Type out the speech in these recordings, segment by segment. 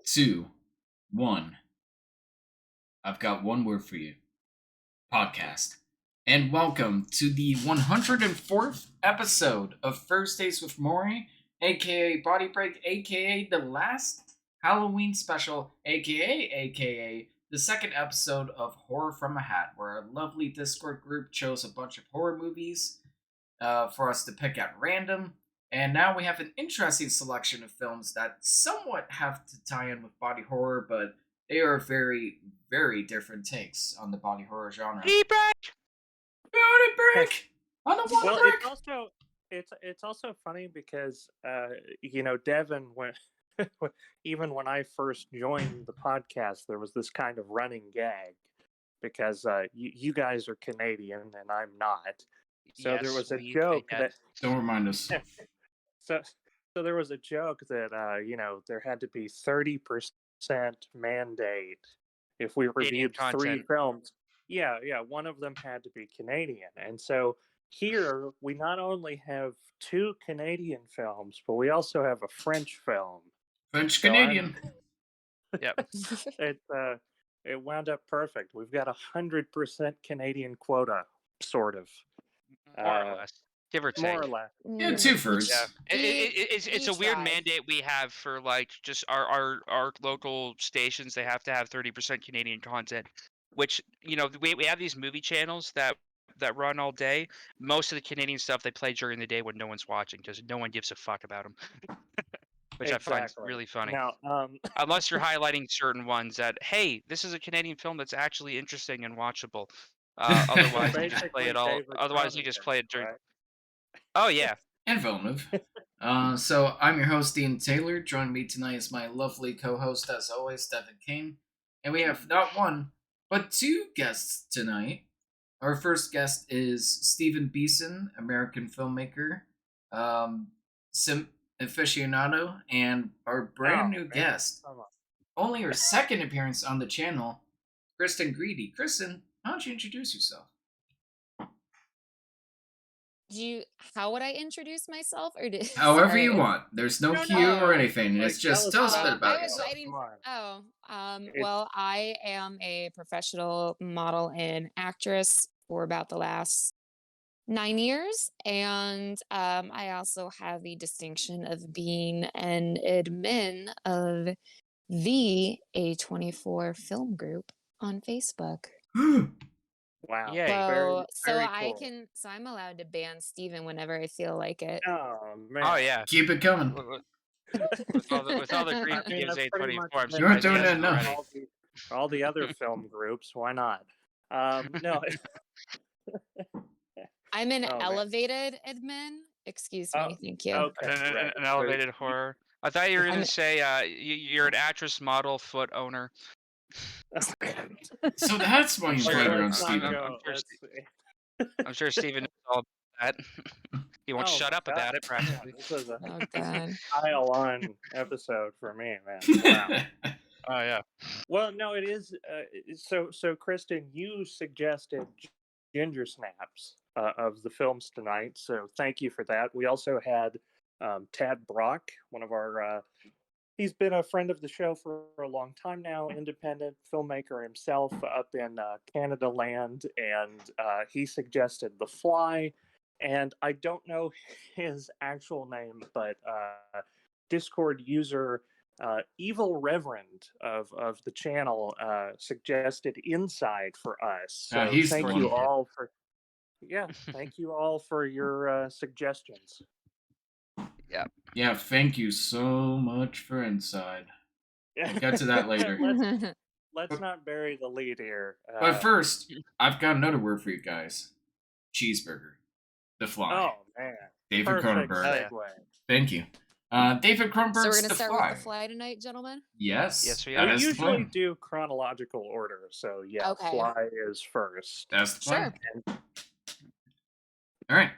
two, one. I've got one word for you. Podcast. And welcome to the 104th episode of Thursdays with Moire, aka Body Break, aka the last Halloween special, aka the second episode of Horror from a Hat, where our lovely Discord group chose a bunch of horror movies for us to pick at random. And now we have an interesting selection of films that somewhat have to tie in with body horror, but they are very, very different takes on the body horror genre. Body break! Body break! On the water break! It's also funny because Devin, when even when I first joined the podcast, there was this kind of running gag because you guys are Canadian and I'm not. So Yes, there was a we joke can. that Don't remind us. so there was a joke that there had to be 30% mandate if we Canadian reviewed three content. films. Yeah, one of them had to be Canadian. And so here we not only have two Canadian films, but we also have a French film. French Canadian. Yep. It wound up perfect. We've got 100% Canadian quota, sort of. More or less. Give or take. More or less. Yeah, two-thirds. Yeah. It's a weird mandate we have for like just our local stations. They have to have 30% Canadian content, which we have these movie channels that run all day. Most of the Canadian stuff they play during the day when no one's watching because no one gives a fuck about them. Which I find really funny. Now, Unless you're highlighting certain ones that, hey, this is a Canadian film that's actually interesting and watchable. Otherwise, you just play it all. David Otherwise, you just play it during. right? Oh yeah. And Villeneuve. So I'm your host, Ian Taylor. Joining me tonight is my lovely co-host, as always, Stephen Kane. And we have not one, but two guests tonight. Our first guest is Stephen Beason, American filmmaker, sim aficionado, and our brand new guest, only her second appearance on the channel, Kristen Greedy. Kristen, why don't you introduce yourself? How would I introduce myself, or However sorry. you want. There's no cue or anything. It's just tell us a bit about yourself. Well, I am a professional model and actress for about the last 9 years, and I also have the distinction of being an admin of the A24 film group on Facebook. Wow. Yay. So I'm allowed to ban Steven whenever I feel like it. Oh man. Oh yeah. Keep it coming. With all the grief he gives that's pretty A24, much I'm been You're surprised doing he it hasn't enough. already. all the other film groups. Why not? No. I'm an Oh, man. elevated admin. Excuse me. Thank you. Okay. An elevated horror. I thought you were going to say you're an actress, model, foot owner. So that's why he's right around Let's not Steven. go. I'm sure Steven knows all about that. He won't shut up about it, practically. This is a Oh God. pile-on episode for me, man. Wow. Oh yeah. Well, no, it is. So, Kristen, you suggested ginger snaps of the films tonight, so thank you for that. We also had Tad Brock, one of our. He's been a friend of the show for a long time now, independent filmmaker himself up in Canada land, and he suggested The Fly, and I don't know his actual name, but Discord user Evil Reverend of the channel suggested Inside for us. So thank you all for thank you all for your suggestions. Yeah, thank you so much for Inside. We'll get to that later. Let's not bury the lead here. But first, I've got another word for you guys. Cheeseburger. The Fly. Oh, man. David Perfect Cronenberg. segue. Thank you. David Cronenberg's So we're gonna The start Fly. with The Fly tonight, gentlemen? Yes. Yes, we that are. is We the usually plan. do chronological order, so yeah, Okay. Fly is first. That's the plan. Sure. All right.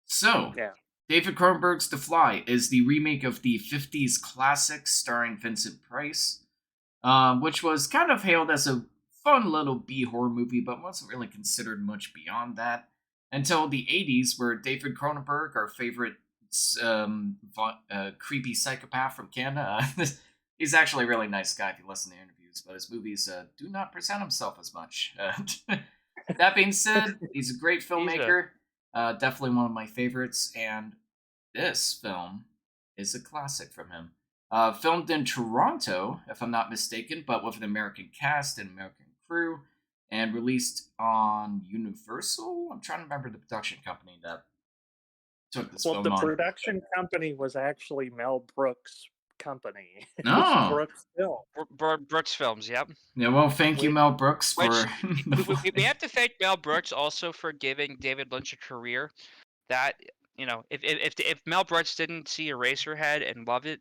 So, Yeah. David Cronenberg's The Fly is the remake of the 50s classic starring Vincent Price, which was kind of hailed as a fun little B-horror movie, but wasn't really considered much beyond that until the 80s, where David Cronenberg, our favorite creepy psychopath from Canada, He's actually a really nice guy if you listen to interviews, but his movies do not present himself as much. That being said, he's a great filmmaker. Definitely one of my favorites, and this film is a classic from him. Filmed in Toronto, if I'm not mistaken, but with an American cast and American crew, and released on Universal. I'm trying to remember the production company that took this film the on. production company was actually Mel Brooks' company. No. Brooks Film. Brooks Films, yep. Yeah, well, thank you, Mel Brooks, for... we have to thank Mel Brooks also for giving David Lynch a career. That, if Mel Brooks didn't see Eraserhead and love it,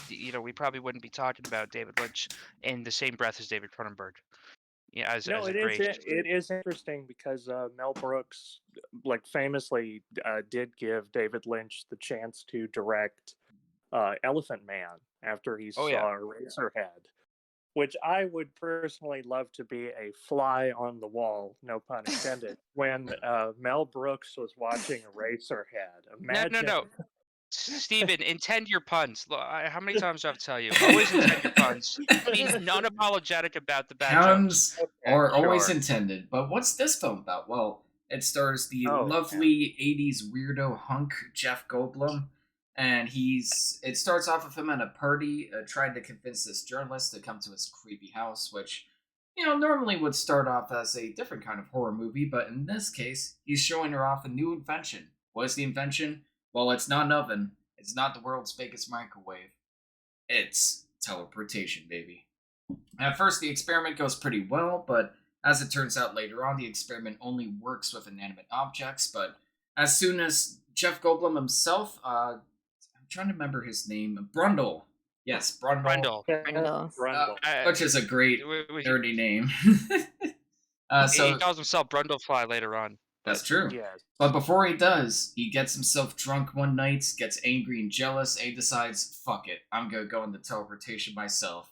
we probably wouldn't be talking about David Lynch in the same breath as David Cronenberg. Yeah, it is interesting because Mel Brooks, famously, did give David Lynch the chance to direct Elephant Man after he saw Eraserhead, which I would personally love to be a fly on the wall, no pun intended, when Mel Brooks was watching Eraserhead. Imagine. No. Steven, intend your puns. How many times do I have to tell you? Always intend your puns. Be unapologetic about the bad puns jokes. are always intended. But what's this film about? Well, it stars the lovely 80s weirdo hunk Jeff Goldblum. And it starts off with him at a party trying to convince this journalist to come to his creepy house, which, normally would start off as a different kind of horror movie. But in this case, he's showing her off a new invention. What is the invention? Well, it's not an oven. It's not the world's biggest microwave. It's teleportation, baby. At first, the experiment goes pretty well, but as it turns out later on, the experiment only works with inanimate objects. But as soon as Jeff Goldblum himself, I'm trying to remember his name, Brundle. Yes, Brundle. Which is a great nerdy name. He calls himself Brundlefly later on. That's true. Yes. But before he does, he gets himself drunk one night, gets angry and jealous, and he decides, fuck it, I'm going to go into teleportation myself.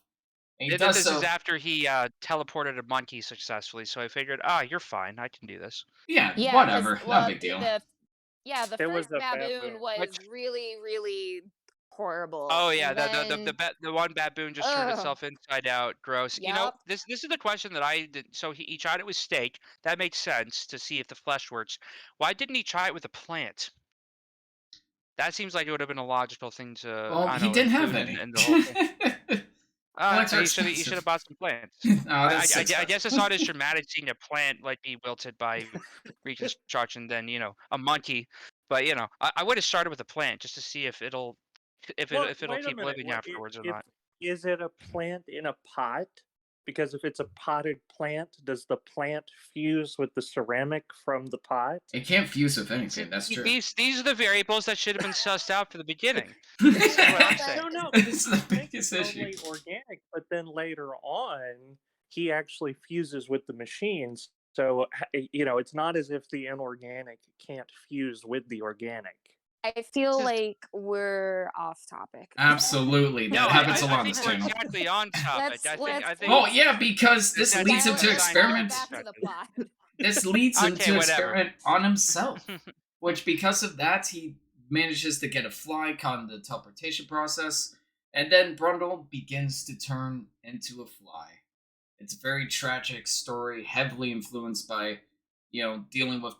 And this is after he teleported a monkey successfully, so I figured, you're fine, I can do this. Yeah, whatever, no big deal. The first baboon was really, really horrible. Oh yeah, the one baboon just turned itself inside out. Gross. Yep. This is the question that I did. So he tried it with steak. That makes sense to see if the flesh works. Why didn't he try it with a plant? That seems like it would have been a logical thing to. Well, he didn't have any. In the whole thing. He should have bought some plants. I guess it's not as dramatic seeing a plant be wilted by reconstruction than a monkey. But I would have started with a plant just to see if it'll keep living afterwards or not. Is it a plant in a pot? Because if it's a potted plant, does the plant fuse with the ceramic from the pot? It can't fuse with anything, that's true. These are the variables that should have been sussed out from the beginning. This is what I'm saying. I don't know. This is the biggest issue. It's only organic, but then later on, he actually fuses with the machines. So, it's not as if the inorganic can't fuse with the organic. I feel like we're off topic. Absolutely. That happens a lot in this channel. We're exactly on topic. I think. Oh, yeah, because this leads him to experiment. This leads him to experiment on himself. Which, because of that, he manages to get a fly caught in the teleportation process. And then Brundle begins to turn into a fly. It's a very tragic story, heavily influenced by, dealing with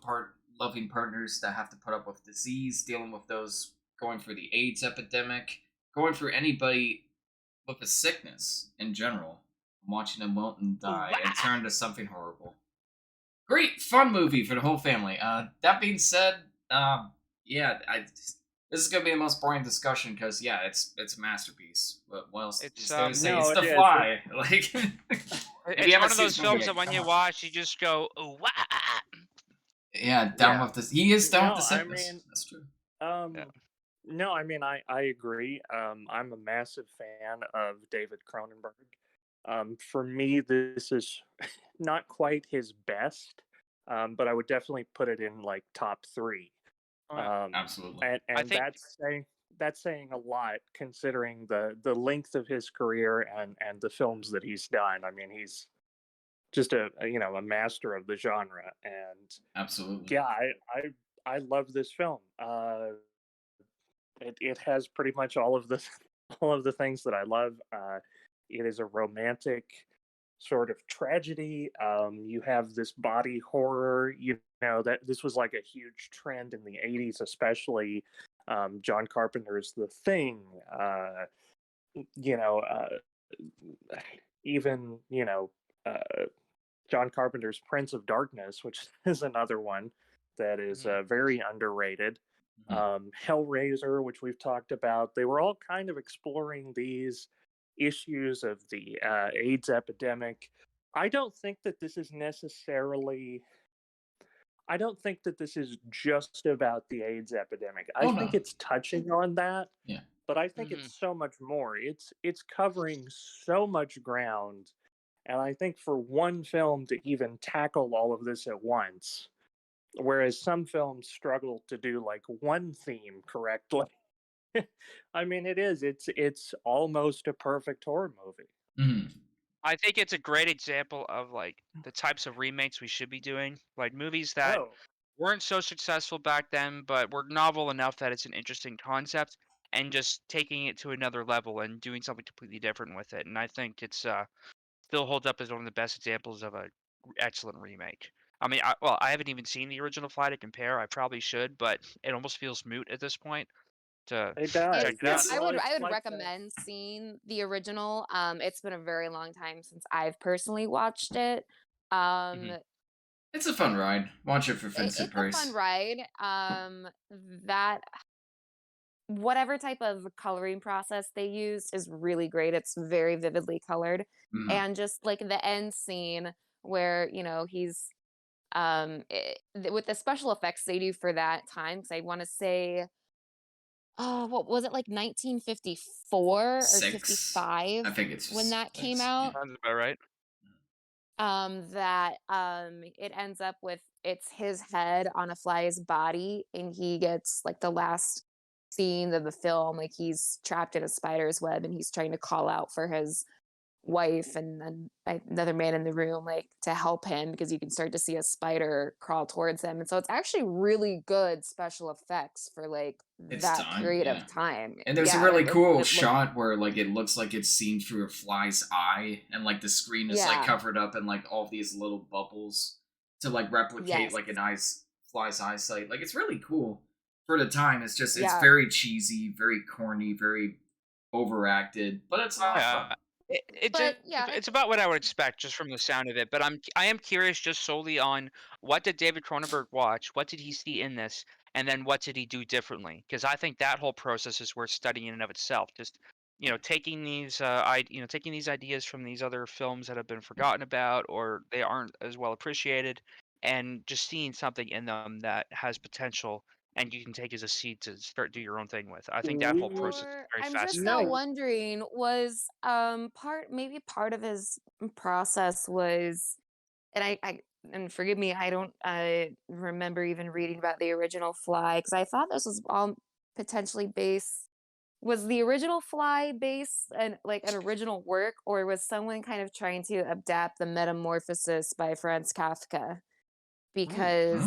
loving partners that have to put up with disease, dealing with those going through the AIDS epidemic, going through anybody with a sickness in general, watching them wilt and die and turn to something horrible. Great, fun movie for the whole family. That being said, this is going to be the most boring discussion because, it's a masterpiece. But what else? It's The Fly. It's one of those films that when you watch, you just go, ooh, wah! Yeah, down with this. He is down with the sickness. That's true. No, I agree. I'm a massive fan of David Cronenberg. For me, this is not quite his best, but I would definitely put it in top 3. Absolutely. And that's saying a lot considering the length of his career and the films that he's done. He's just a master of the genre, and absolutely, I love this film. It has pretty much all of the all of the things that I love. It is a romantic sort of tragedy. You have this body horror. You know that this was like a huge trend in the '80s, especially. John Carpenter's The Thing. You know, even John Carpenter's Prince of Darkness, which is another one that is very underrated. Hellraiser, which we've talked about, they were all kind of exploring these issues of the AIDS epidemic. I don't think that this is necessarily. I don't think that this is just about the AIDS epidemic. I think it's touching on that. Yeah. But I think it's so much more. It's covering so much ground, and I think for one film to even tackle all of this at once, whereas some films struggle to do like one theme correctly. I mean, it's almost a perfect horror movie. Mm-hmm. I think it's a great example of like the types of remakes we should be doing, like movies that weren't so successful back then, but were novel enough that it's an interesting concept, and just taking it to another level and doing something completely different with it. And I think it's still holds up as one of the best examples of a excellent remake. I mean, I haven't even seen the original Fly to compare. I probably should, but it almost feels moot at this point to It does. check it out. I would like recommend seeing the original. It's been a very long time since I've personally watched it. It's a fun ride. Watch it for It's Vincent a Price. fun ride. That whatever type of coloring process they use is really great. It's very vividly colored, and just like the end scene where he's with the special effects they do for that time, because I want to say, oh, what was it, like 1954 or 55? I think it's when that came 6, out. Sounds about right. That it ends up with it's his head on a fly's body, and he gets like the last scene of the film, like he's trapped in a spider's web and he's trying to call out for his wife and then another man in the room, like, to help him, because you can start to see a spider crawl towards him. And so it's actually really good special effects for like that period of time. And there's a really cool shot where like it looks like it's seen through a fly's eye, and like the screen is like covered up in like all these little bubbles to like replicate like an fly's eyesight. Like, it's really cool for the time. It's just it's very cheesy, very corny, very overacted, but it's not fun. It's about what I would expect just from the sound of it. But I am curious just solely on what did David Cronenberg watch? What did he see in this? And then what did he do differently? Because I think that whole process is worth studying in and of itself. Just taking these taking these ideas from these other films that have been forgotten about or they aren't as well appreciated, and just seeing something in them that has potential and you can take as a seed to start do your own thing with. I think that whole process is very I'm fascinating. just now wondering, was part of his process was, and I and forgive me, I don't remember even reading about the original Fly, because I thought this was all potentially based. Was the original Fly based and like an original work, or was someone kind of trying to adapt the Metamorphosis by Franz Kafka? Because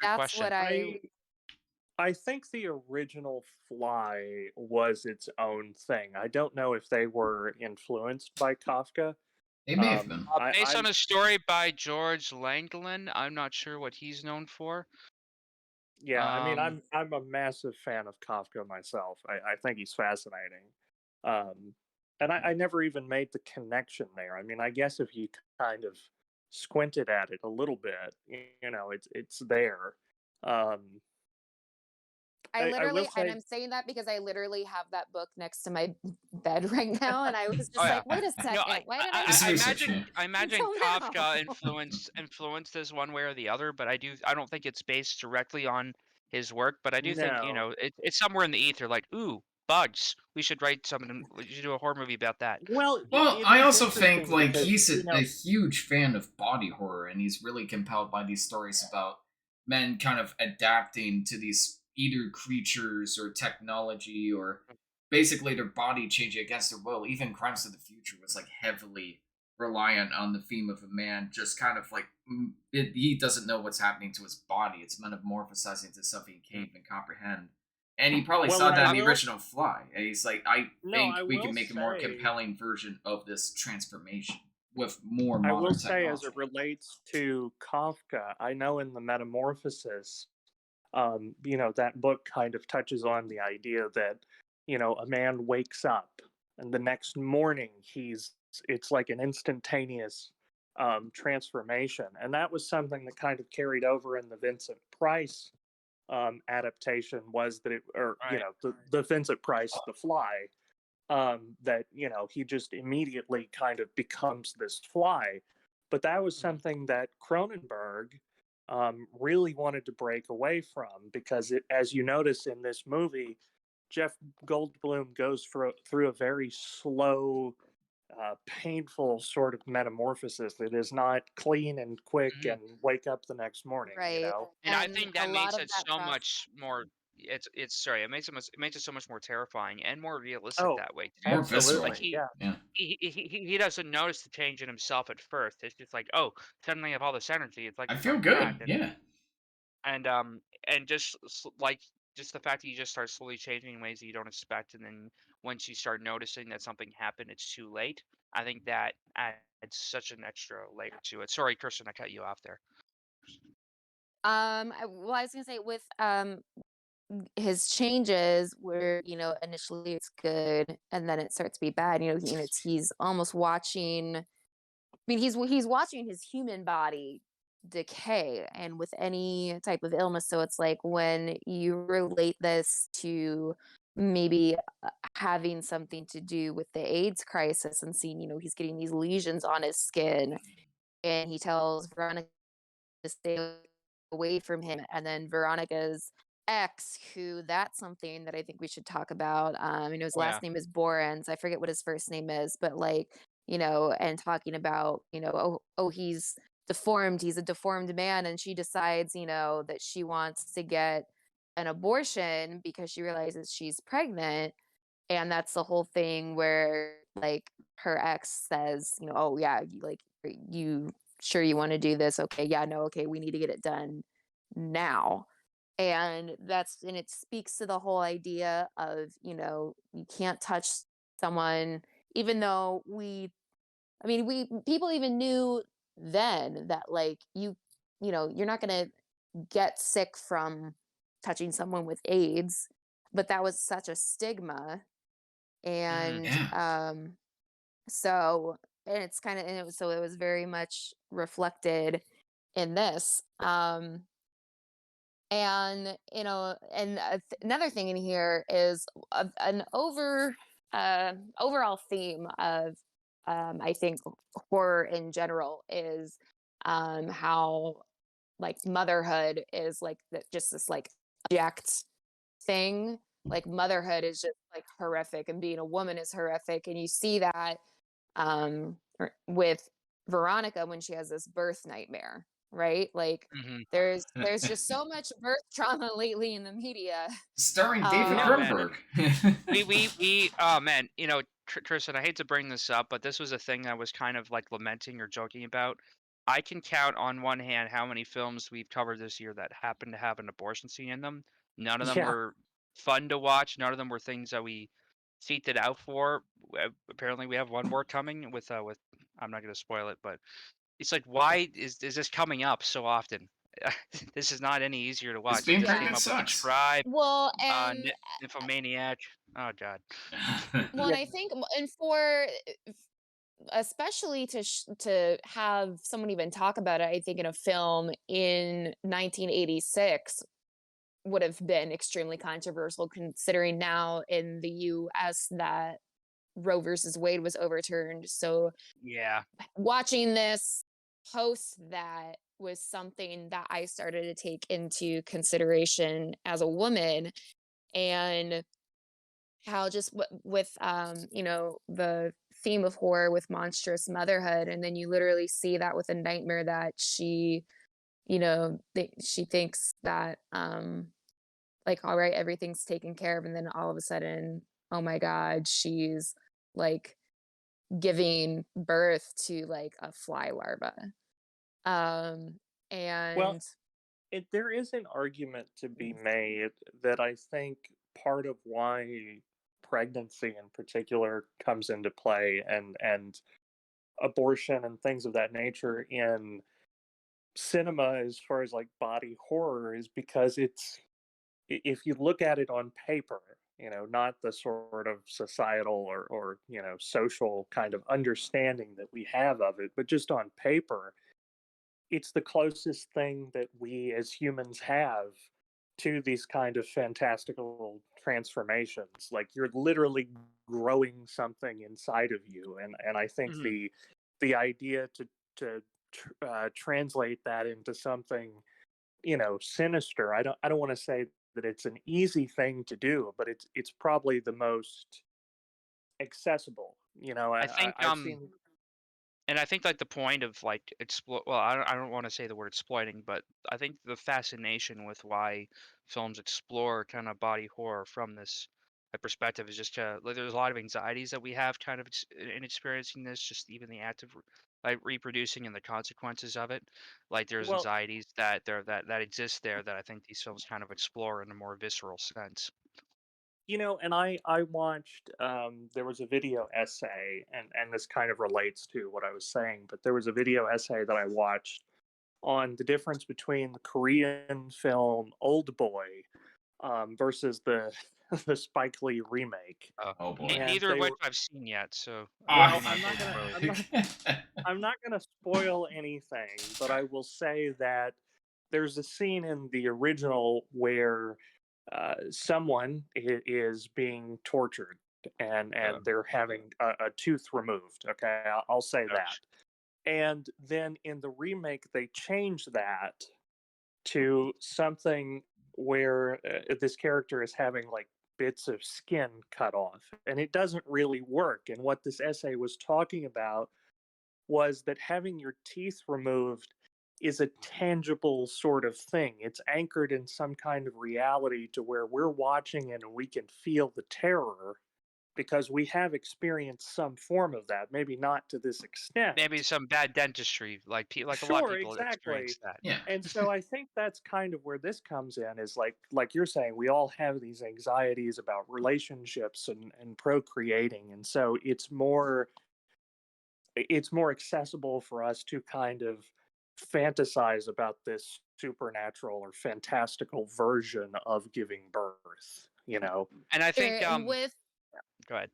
that's what I think the original Fly was its own thing. I don't know if they were influenced by Kafka. They may have been. Based on a story by George Langland. I'm not sure what he's known for. Yeah, I mean, I'm a massive fan of Kafka myself. I think he's fascinating. And I never even made the connection there. I mean, I guess if you kind of squinted at it a little bit, it's there. I literally, and I'm saying that because I literally have that book next to my bed right now, and I was just like, wait a second, why did I imagine Kafka influenced this one way or the other, but I don't think it's based directly on his work, but I do think, it's somewhere in the ether, like, ooh, bugs. We should write something, we should do a horror movie about that. Well, I also think, like, he's a huge fan of body horror, and he's really compelled by these stories about men kind of adapting to these either creatures or technology or basically their body changing against their will. Even Crimes of the Future was like heavily reliant on the theme of a man just kind of like he doesn't know what's happening to his body. It's metamorphosizing to something he can't even comprehend. And he probably Well, saw that I in the will. original Fly. And he's like, I No, think I we can will make a more say. compelling version of this transformation with more I will modern say, as it technology. relates to Kafka, I know in the Metamorphosis, that book kind of touches on the idea that, a man wakes up and the next morning it's like an instantaneous transformation. And that was something that kind of carried over in the Vincent Price adaptation, was that Right. the Vincent Price, The Fly, that he just immediately kind of becomes this fly. But that was something that Cronenberg really wanted to break away from, because as you notice in this movie, Jeff Goldblum goes through a very slow, painful sort of metamorphosis that is not clean and quick Mhm. and wake up the next morning. Right. And I And think a that lot makes of it that so process. much more. It's sorry. It makes it so much more terrifying and more realistic Oh, that way too. More visceral. Like absolutely, he yeah. Yeah. he doesn't notice the change in himself at first. It's just like, oh, suddenly I have all this energy. It's like I I'm feel coming good. back, Yeah. and just like just the fact that you just start slowly changing in ways that you don't expect, and then once you start noticing that something happened, it's too late. I think that adds such an extra layer to it. Sorry, Kirsten, I cut you off there. Well, I was gonna say with his changes where initially it's good and then it starts to be bad. He's almost watching. I mean, he's watching his human body decay, and with any type of illness. So it's like when you relate this to maybe having something to do with the AIDS crisis and seeing, he's getting these lesions on his skin, and he tells Veronica to stay away from him. And then Veronica's ex, who that's something that I think we should talk about. His Oh yeah. last name is Borens. I forget what his first name is, but like, and talking about, oh, he's deformed. He's a deformed man. And she decides, that she wants to get an abortion because she realizes she's pregnant. And that's the whole thing where like her ex says, oh yeah, you sure you want to do this? Okay, yeah, no, okay, we need to get it done now. And it speaks to the whole idea of, you can't touch someone, even though we people even knew then that like you're not gonna get sick from touching someone with AIDS, but that was such a stigma. Mhm. And Yeah. so and it's kind of and it was so it was very much reflected in this. And another thing in here is an overall theme of I think horror in general is how like motherhood is like just this like object thing. Like motherhood is just like horrific, and being a woman is horrific, and you see that with Veronica when she has this birth nightmare, right? Like Mhm. there's just so much birth trauma lately in the media. Starring David Oh Um, man. Cronenberg. We oh man, Tristan, I hate to bring this up, but this was a thing I was kind of like lamenting or joking about. I can count on one hand how many films we've covered this year that happen to have an abortion scene in them. None of them Yeah. were fun to watch. None of them were things that we seeked it out for. Apparently, we have one more coming with. I'm not going to spoil it, but it's like, why is this coming up so often? This is not any easier to This watch. It being just came pregnant up with the sucks. Tribe, well, and Nymphomaniac. Oh God. well, and Yeah. I think, and for especially to have someone even talk about it, I think in a film in 1986 would have been extremely controversial, considering now in the US that Roe versus Wade was overturned. So Yeah. watching this post that was something that I started to take into consideration as a woman, and how just with the theme of horror with monstrous motherhood, and then you literally see that with a nightmare that she thinks that like, all right, everything's taken care of, and then all of a sudden, oh my god, she's like giving birth to like a fly larva. um Well, and there is an argument to be made that I think part of why pregnancy in particular comes into play, and abortion and things of that nature in cinema as far as like body horror, is because if you look at it on paper, not the sort of societal or social kind of understanding that we have of it, but just on paper, it's the closest thing that we as humans have to these kind of fantastical transformations. Like, you're literally growing something inside of you, and I think Mhm. the idea to translate that into something sinister. I don't want to say that it's an easy thing to do, but it's probably the most accessible. I think I've seen. and I think like the point of like exploit. Well, I don't want to say the word exploiting, but I think the fascination with why films explore kind of body horror from this perspective is just like, there's a lot of anxieties that we have kind of in experiencing this. Just even the act of like reproducing and the consequences of it. Like there's Well, anxieties that exist there that I think these films kind of explore in a more visceral sense. and I watched, there was a video essay, and this kind of relates to what I was saying, but there was a video essay that I watched on the difference between the Korean film Old Boy, versus the the Spike Lee remake. Oh boy. And Neither of they which were I've seen yet, so I well, don't have full spoilers. I'm not gonna spoil anything, but I will say that there's a scene in the original where someone is being tortured, and they're having a tooth removed. Okay, I'll say that. Ouch. And then in the remake, they change that to something where this character is having like bits of skin cut off, and it doesn't really work. And what this essay was talking about was that having your teeth removed is a tangible sort of thing. It's anchored in some kind of reality to where we're watching it and we can feel the terror because we have experienced some form of that, maybe not to this extent. Maybe some bad dentistry, like a lot of Sure, people exactly. experience that. Yeah. And so I think that's kind of where this comes in, is like you're saying, we all have these anxieties about relationships and procreating. And so it's more accessible for us to kind of fantasize about this supernatural or fantastical version of giving birth. And I Sure, think and with go ahead.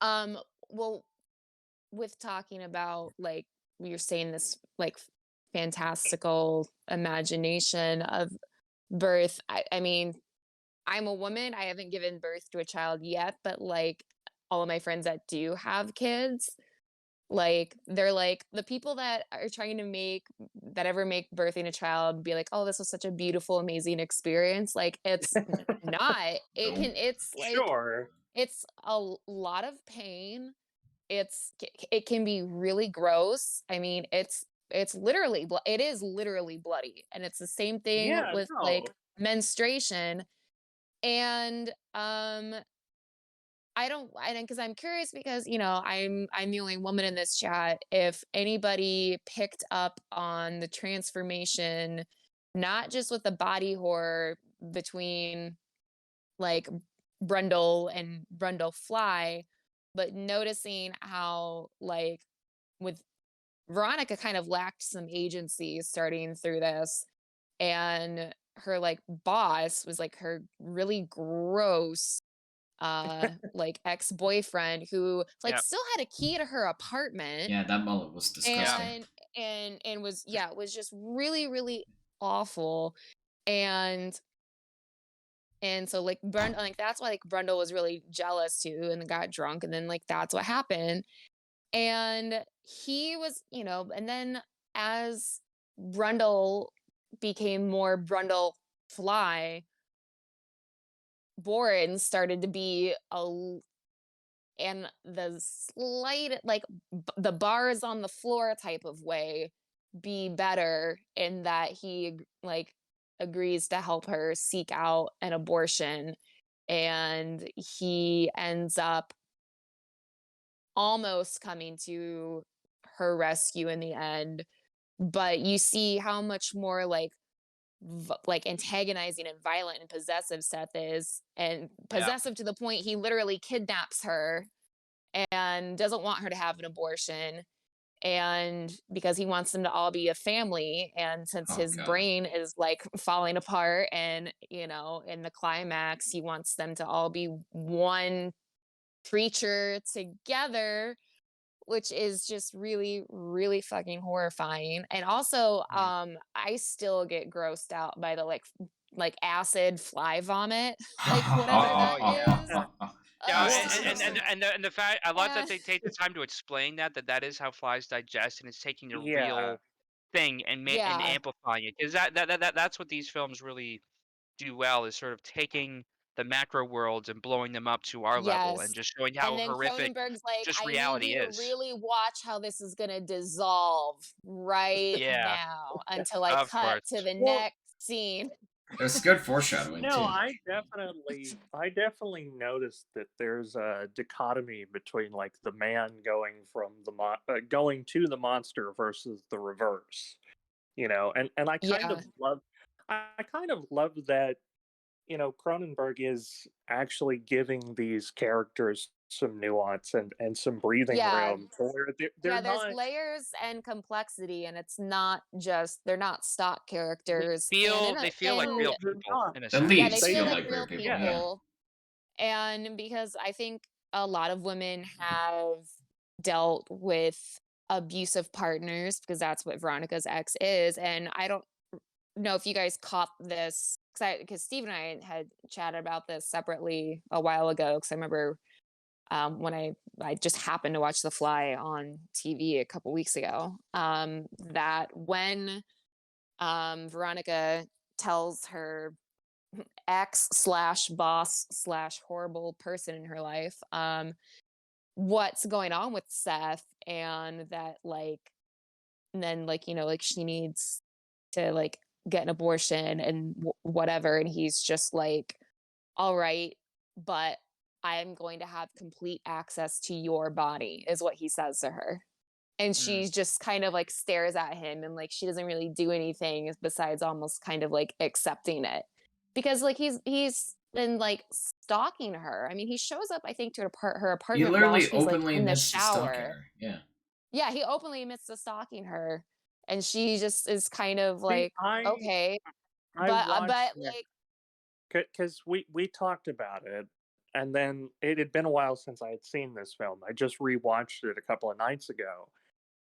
um well with talking about, like, you're saying this like fantastical imagination of birth. I mean, I'm a woman. I haven't given birth to a child yet, but like all of my friends that do have kids, like they're like the people that are trying to make birthing a child be like, oh, this was such a beautiful, amazing experience. Like, it's not. It No. can. It's like Sure. it's a lot of pain. It can be really gross. I mean, it is literally bloody, and it's the same thing Yeah, with no. like menstruation. And I don't, because I'm curious, because I'm the only woman in this chat. If anybody picked up on the transformation, not just with the body horror between like Brundle and Brundle Fly, but noticing how, like, with Veronica kind of lacked some agency starting through this, and her like boss was like her really gross like ex-boyfriend who like Yeah. still had a key to her apartment, Yeah, that mullet was disgusting. and was, yeah, it was just really, really awful. And so like Brundle, like that's why like Brundle was really jealous too, and then got drunk, and then like that's what happened. And he was, and then as Brundle became more Brundle Fly, Boren started to be and the slight, like the bars on the floor type of way, be better, in that he like agrees to help her seek out an abortion, and he ends up almost coming to her rescue in the end. But you see how much more like like antagonizing and violent and possessive Seth is, and Yeah. possessive to the point he literally kidnaps her and doesn't want her to have an abortion, and because he wants them to all be a family, and since Oh his god. brain is like falling apart, and in the climax he wants them to all be one creature together, which is just really, really fucking horrifying. And also, Mhm. I still get grossed out by the like acid fly vomit, like whatever that Oh, yeah. is. Yeah, That's and disgusting. the fact I love Uh, that they take the time to explain that is how flies digest, and it's taking a Yeah. real thing and and yeah, amplifying it, because that's what these films really do well, is sort of taking the macro worlds and blowing them up to our level and yes. just showing And how then horrific Cronenberg's like, just I need reality you to is. really watch how this is gonna dissolve right Yeah, now until I of cut course. to the Well, next scene. There's good foreshadowing no, too. I definitely noticed that there's a dichotomy between like the man going from going to the monster versus the reverse, and I kind Yeah, of love that, Cronenberg is actually giving these characters some nuance and some breathing yeah. room to where they're Yeah, there's not. layers and complexity, and it's not just they're not stock They characters. And feel they feel like No, real they're people not. in a The yeah, sense. they leads They feel feel don't. like like real real people, Yeah. yeah. people. And because I think a lot of women have dealt with abusive partners, because that's what Veronica's ex is. And I don't know if you guys caught this, because Steve and I had chatted about this separately a while ago, because I remember when I just happened to watch The Fly on TV a couple weeks ago, that when Veronica tells her ex slash boss slash horrible person in her life what's going on with Seth, and that like, and then like like she needs to like get an abortion and whatever, and he's just like, all right, but I'm going to have complete access to your body, is what he says to her. And Mm. she just kind of like stares at him, and like she doesn't really do anything besides almost kind of like accepting it. Because like he's been like stalking her. I mean, he shows up, I think, to her He apartment while literally she's like openly in the admits to stalking shower. her. Yeah. Yeah, he openly admits to stalking her. And she just is kind of See, like, okay, I watched but that like, because we talked about it, and then it had been a while since I had seen this film. I just rewatched it a couple of nights ago,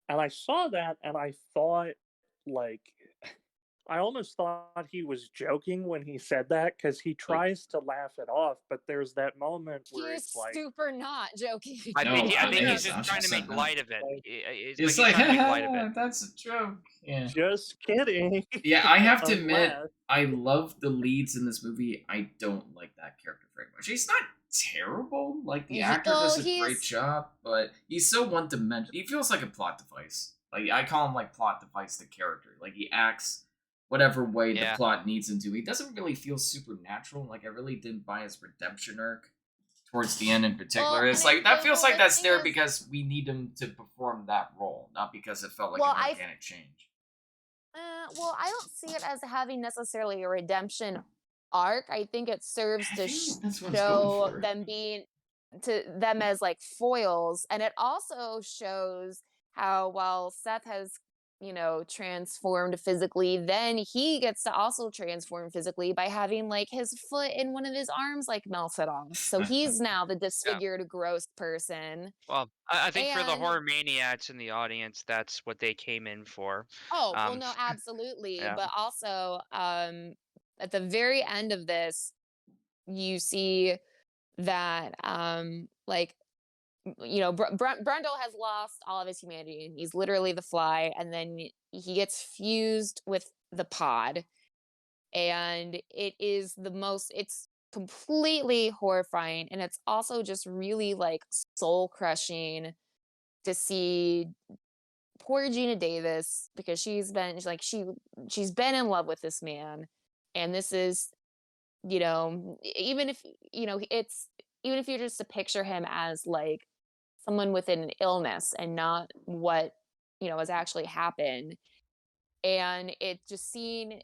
and I saw that, and I thought, like, I almost thought he was joking when he said that, because he Like, tries to laugh it off, but there's that moment he where is it's like, super not joking. no, I think it he's is just trying to make 100% not. light of it. like, It's like It's he's like, trying to make light of it. that's a joke. Yeah. just kidding. Yeah, I have to admit, Unless, I love the leads in this movie. I don't like that character very much. He's not terrible. Like, the actor Oh, does a great job, but he's so one dimensional. He feels like a plot device. Like, I call him, like, plot device the character. Like, he acts whatever way the Yeah. plot needs him to. He doesn't really feel supernatural. Like, I really didn't buy his redemption arc towards the end in particular. Well, It's and like, that feels like the that's thing there is, because we need him to perform that role, not because it felt like well, an organic change. I don't see it as having necessarily a redemption arc. I think it serves I to think that's what it's going show for. them being to them as like foils, and it also shows how while Seth has transformed physically, then he gets to also transform physically by having like his foot in one of his arms like melted off, so he's now the Yeah. disfigured gross person. Well, I think for the And horror maniacs in the audience, that's what they came in for. oh, well, Um, no, absolutely. yeah. But also, at the very end of this, you see that, like, Brundle has lost all of his humanity. He's literally the fly, and then he gets fused with the pod, and it's completely horrifying, and it's also just really like soul crushing to see poor Gina Davis, because she's been in love with this man, and this is, even if it's even if you're just to picture him as like someone with an illness and not what has actually happened, and it just seeing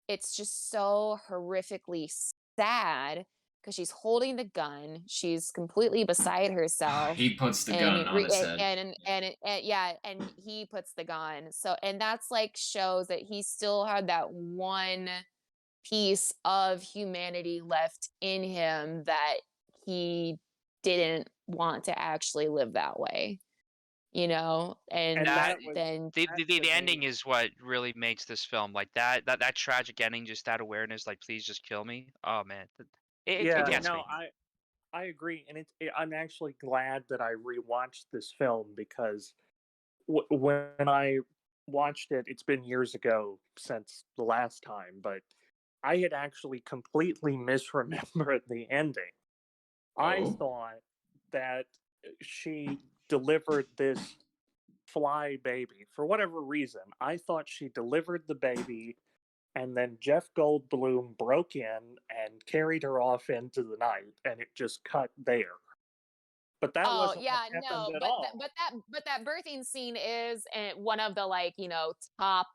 it's just so horrifically sad because she's holding the gun. She's completely beside herself. He puts the gun on his head. And he puts the gun. So, and that's like shows that he still had that one piece of humanity left in him that he didn't want to actually live that way, and then the ending is what really makes this film like that tragic ending, just that awareness, like, please just kill me. Oh man, it gets me. I agree, and I'm actually glad that I rewatched this film because when I watched it, it's been years ago since the last time, but I had actually completely misremembered the ending. I thought that she delivered this fly baby for whatever reason. I thought she delivered the baby, and then Jeff Goldblum broke in and carried her off into the night, and it just cut there. But that wasn't what happened at all. But that birthing scene is one of the top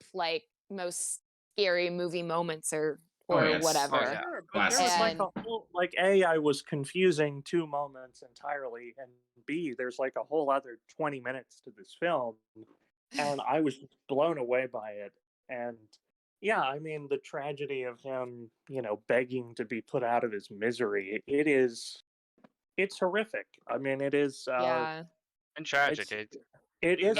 most scary movie moments or whatever. Sure, but there was like a whole I was confusing two moments entirely, and B, there's like a whole other 20 minutes to this film, and I was just blown away by it. And yeah, I mean, the tragedy of him, begging to be put out of his misery, it's horrific. I mean, it is and tragic. It is.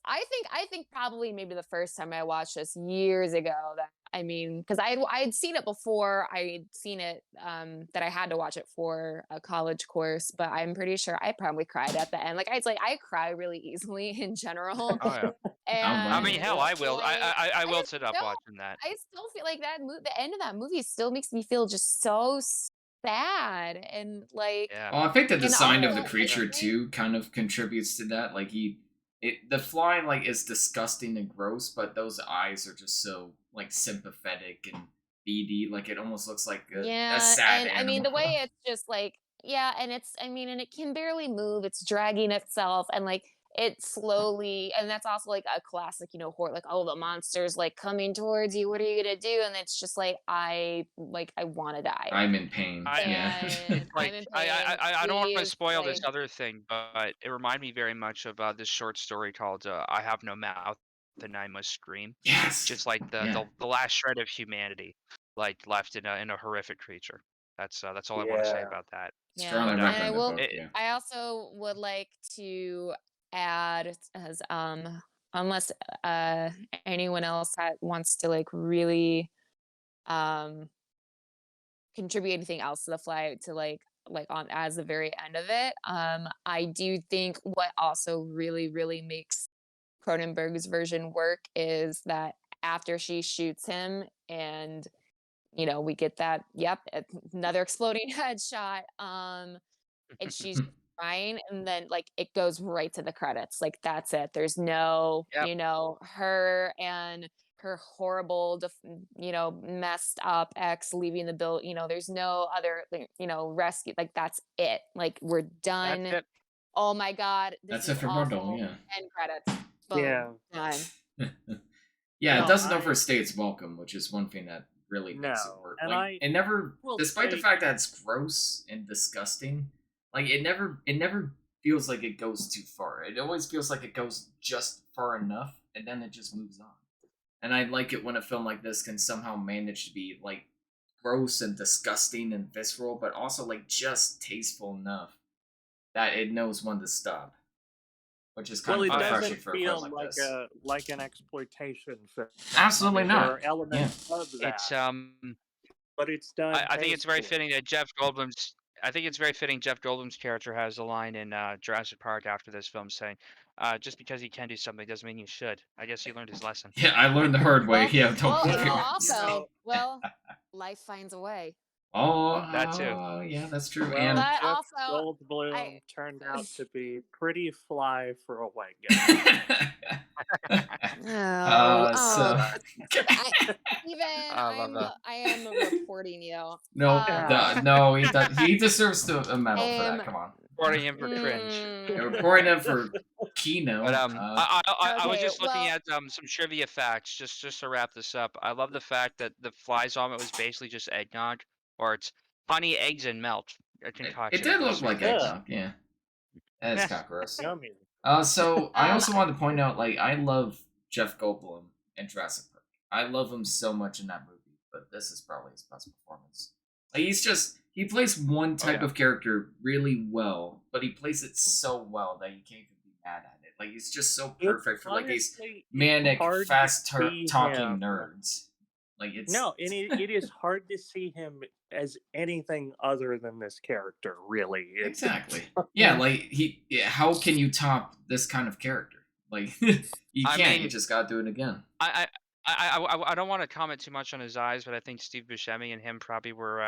I think probably maybe the first time I watched this years ago because I had seen it before. I'd seen it that I had to watch it for a college course, but I'm pretty sure I probably cried at the end. I cry really easily in general. Oh yeah. I mean, hell, I will. I will sit up watching that. I still feel like the end of that movie still makes me feel just so sad and Well, I think the design of the creature too kind of contributes to that. The fly is disgusting and gross, but those eyes are just so sympathetic and beady. It almost looks like a sad and animal. I mean the way it's just and it's and it can barely move. It's dragging itself and it slowly, and that's also a classic horror, the monster's coming towards you, what are you gonna do? And it's just I want to die, I'm in pain. I don't want to spoil this other thing, but it reminded me very much of this short story called I Have No Mouth and I Must Scream. Yes, just the last shred of humanity left in a horrific creature. That's all I want to say about that. Strongly recommend the book. I also would like to add as unless anyone else wants to really contribute anything else to the fly to on as the very end of it, I do think what also really really makes Cronenberg's version work is that after she shoots him and we get that another exploding headshot, and she's crying, and then it goes right to the credits. That's it. There's no her and her horrible messed up ex leaving the building. There's no other rescue. That's it. We're done. That's it. Oh my god, that's it for Mordor. End credits. Boom, done. It doesn't overstay its welcome, which is one thing that really makes it work. And it never, despite the fact that it's gross and disgusting, it never feels like it goes too far. It always feels like it goes just far enough, and then it just moves on. And I like it when a film like this can somehow manage to be gross and disgusting and visceral, but also just tasteful enough that it knows when to stop. Which is kind of refreshing for a film like this. Like an exploitation film. Absolutely not. There are elements of that. It's but it's done. I think it's very fitting that Jeff Goldblum's character has a line in Jurassic Park after this film saying, "Just because he can do something doesn't mean you should." I guess he learned his lesson. Yeah, I learned the hard way. Life finds a way. Oh, that too. Yeah, that's true. Well, and Jeff Goldblum turned out to be pretty fly for a white guy. I am reporting you. No, he deserves a medal for that. Come on. Reporting him for cringe. Reporting him for Kino. But I was Okay, just looking well, at some trivia facts just to wrap this up. I love the fact that the fly's vomit was basically just eggnog, or it's honey, eggs, and milk, a It concoction did of look like glycerin. Ugh, eggnog, yeah. That is kind of gross. yummy. So I um, also wanted to point out, like, I love Jeff Goldblum in Jurassic Park. I love him so much in that movie, but this is probably his best performance. Like, he plays one Oh type yeah. of character really well, but he plays it so well that you can't even be mad at it. Like, he's just so It's perfect for like these honestly, it's manic, hard to fast see talking him. nerds. Like, it's No, and it is hard to see him as anything other than this character. Really, exactly. Yeah, like how can you top this kind of character? Like, you I can't. You mean, just gotta do it again. I don't want to comment too much on his eyes, but I think Steve Buscemi and him probably were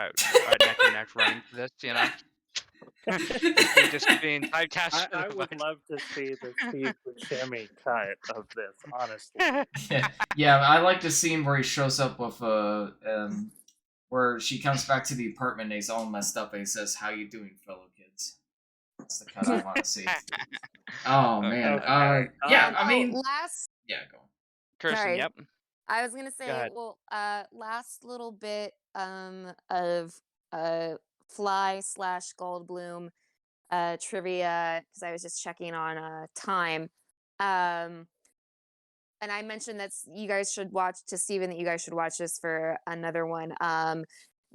neck and neck running for this. You know, just being typecast for I the would vote. love to see the Steve Buscemi cut of this. Honestly, Yeah, I like the scene where he shows up with where she comes back to the apartment and he's all messed up and he says, "How you doing, fellow kids?" That's the cut I want to see. Oh man. okay. Yeah, I mean, last, yeah, go on. Kirsten, sorry, yep. I was gonna Go say, ahead. well, last little bit of Fly slash Goldblum trivia, because I was just checking on time. Um, and I mentioned that you guys should watch, to Steven, that you guys should watch this for another one.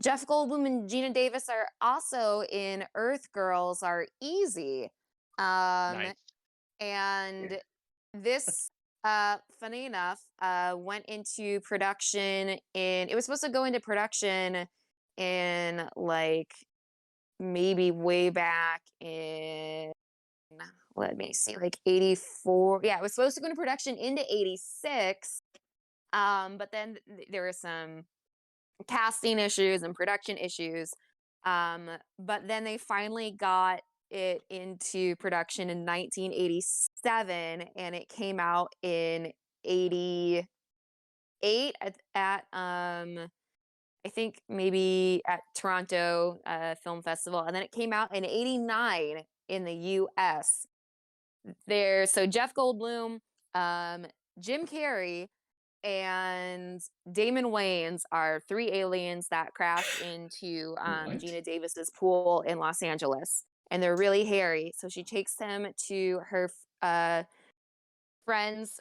Jeff Goldblum and Gina Davis are also in Earth Girls Are Easy. Nice. And this, funny enough, went into production it was supposed to go into production in like maybe way back in, let me see, like 84. Yeah, it was supposed to go into production into 86. But then there were some casting issues and production issues. But then they finally got it into production in 1987, and it came out in 88 at I think maybe at Toronto Film Festival, and then it came out in 89 in the US. So Jeff Goldblum, Jim Carrey, and Damon Wayans are three aliens that crash into What? Gina Davis's pool in Los Angeles, and they're really hairy. So she takes them to her friend's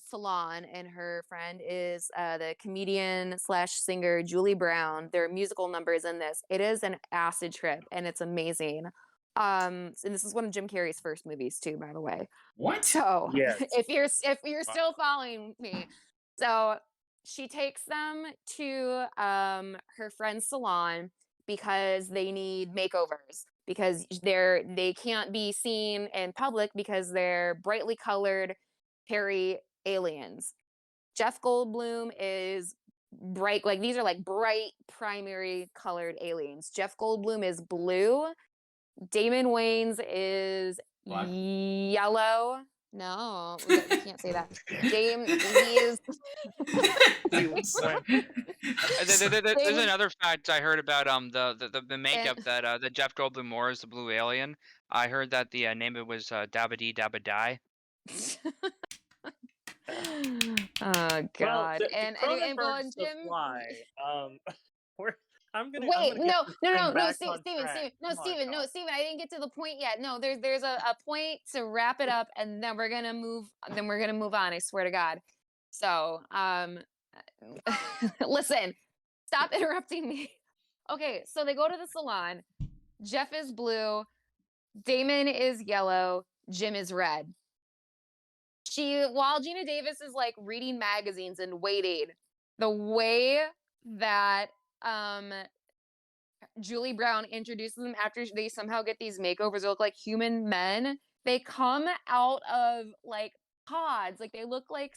salon, and her friend is the comedian slash singer Julie Brown. There are musical numbers in this. It is an acid trip, and it's amazing. And this is one of Jim Carrey's first movies too, by the way. What? So Yes. if you're still following me, so she takes them to her friend's salon because they need makeovers, because they can't be seen in public because they're brightly colored hairy aliens. Jeff Goldblum is bright, like these are like bright primary colored aliens. Jeff Goldblum is blue. Damon Wayans is Black. yellow. No, we can't say that. He is. There's another fact I heard about the makeup that that Jeff Goldblum wore as the blue alien. I heard that the name of it was Dabba-dee Dabba-die. Oh God! Well, and Cronenberg's The Jim. Fly. I'm gonna Wait, get this thing back Steven, on track. Steven, I didn't get to the point yet. No, there's a point to wrap it up, and then we're gonna move on. I swear to God. So, listen, stop interrupting me. Okay, so they go to the salon. Jeff is blue, Damon is yellow, Jim is red. While Gina Davis is like reading magazines and waiting, the way that Julie Brown introduces them after they somehow get these makeovers, they look like human men. They come out of like pods, like they look like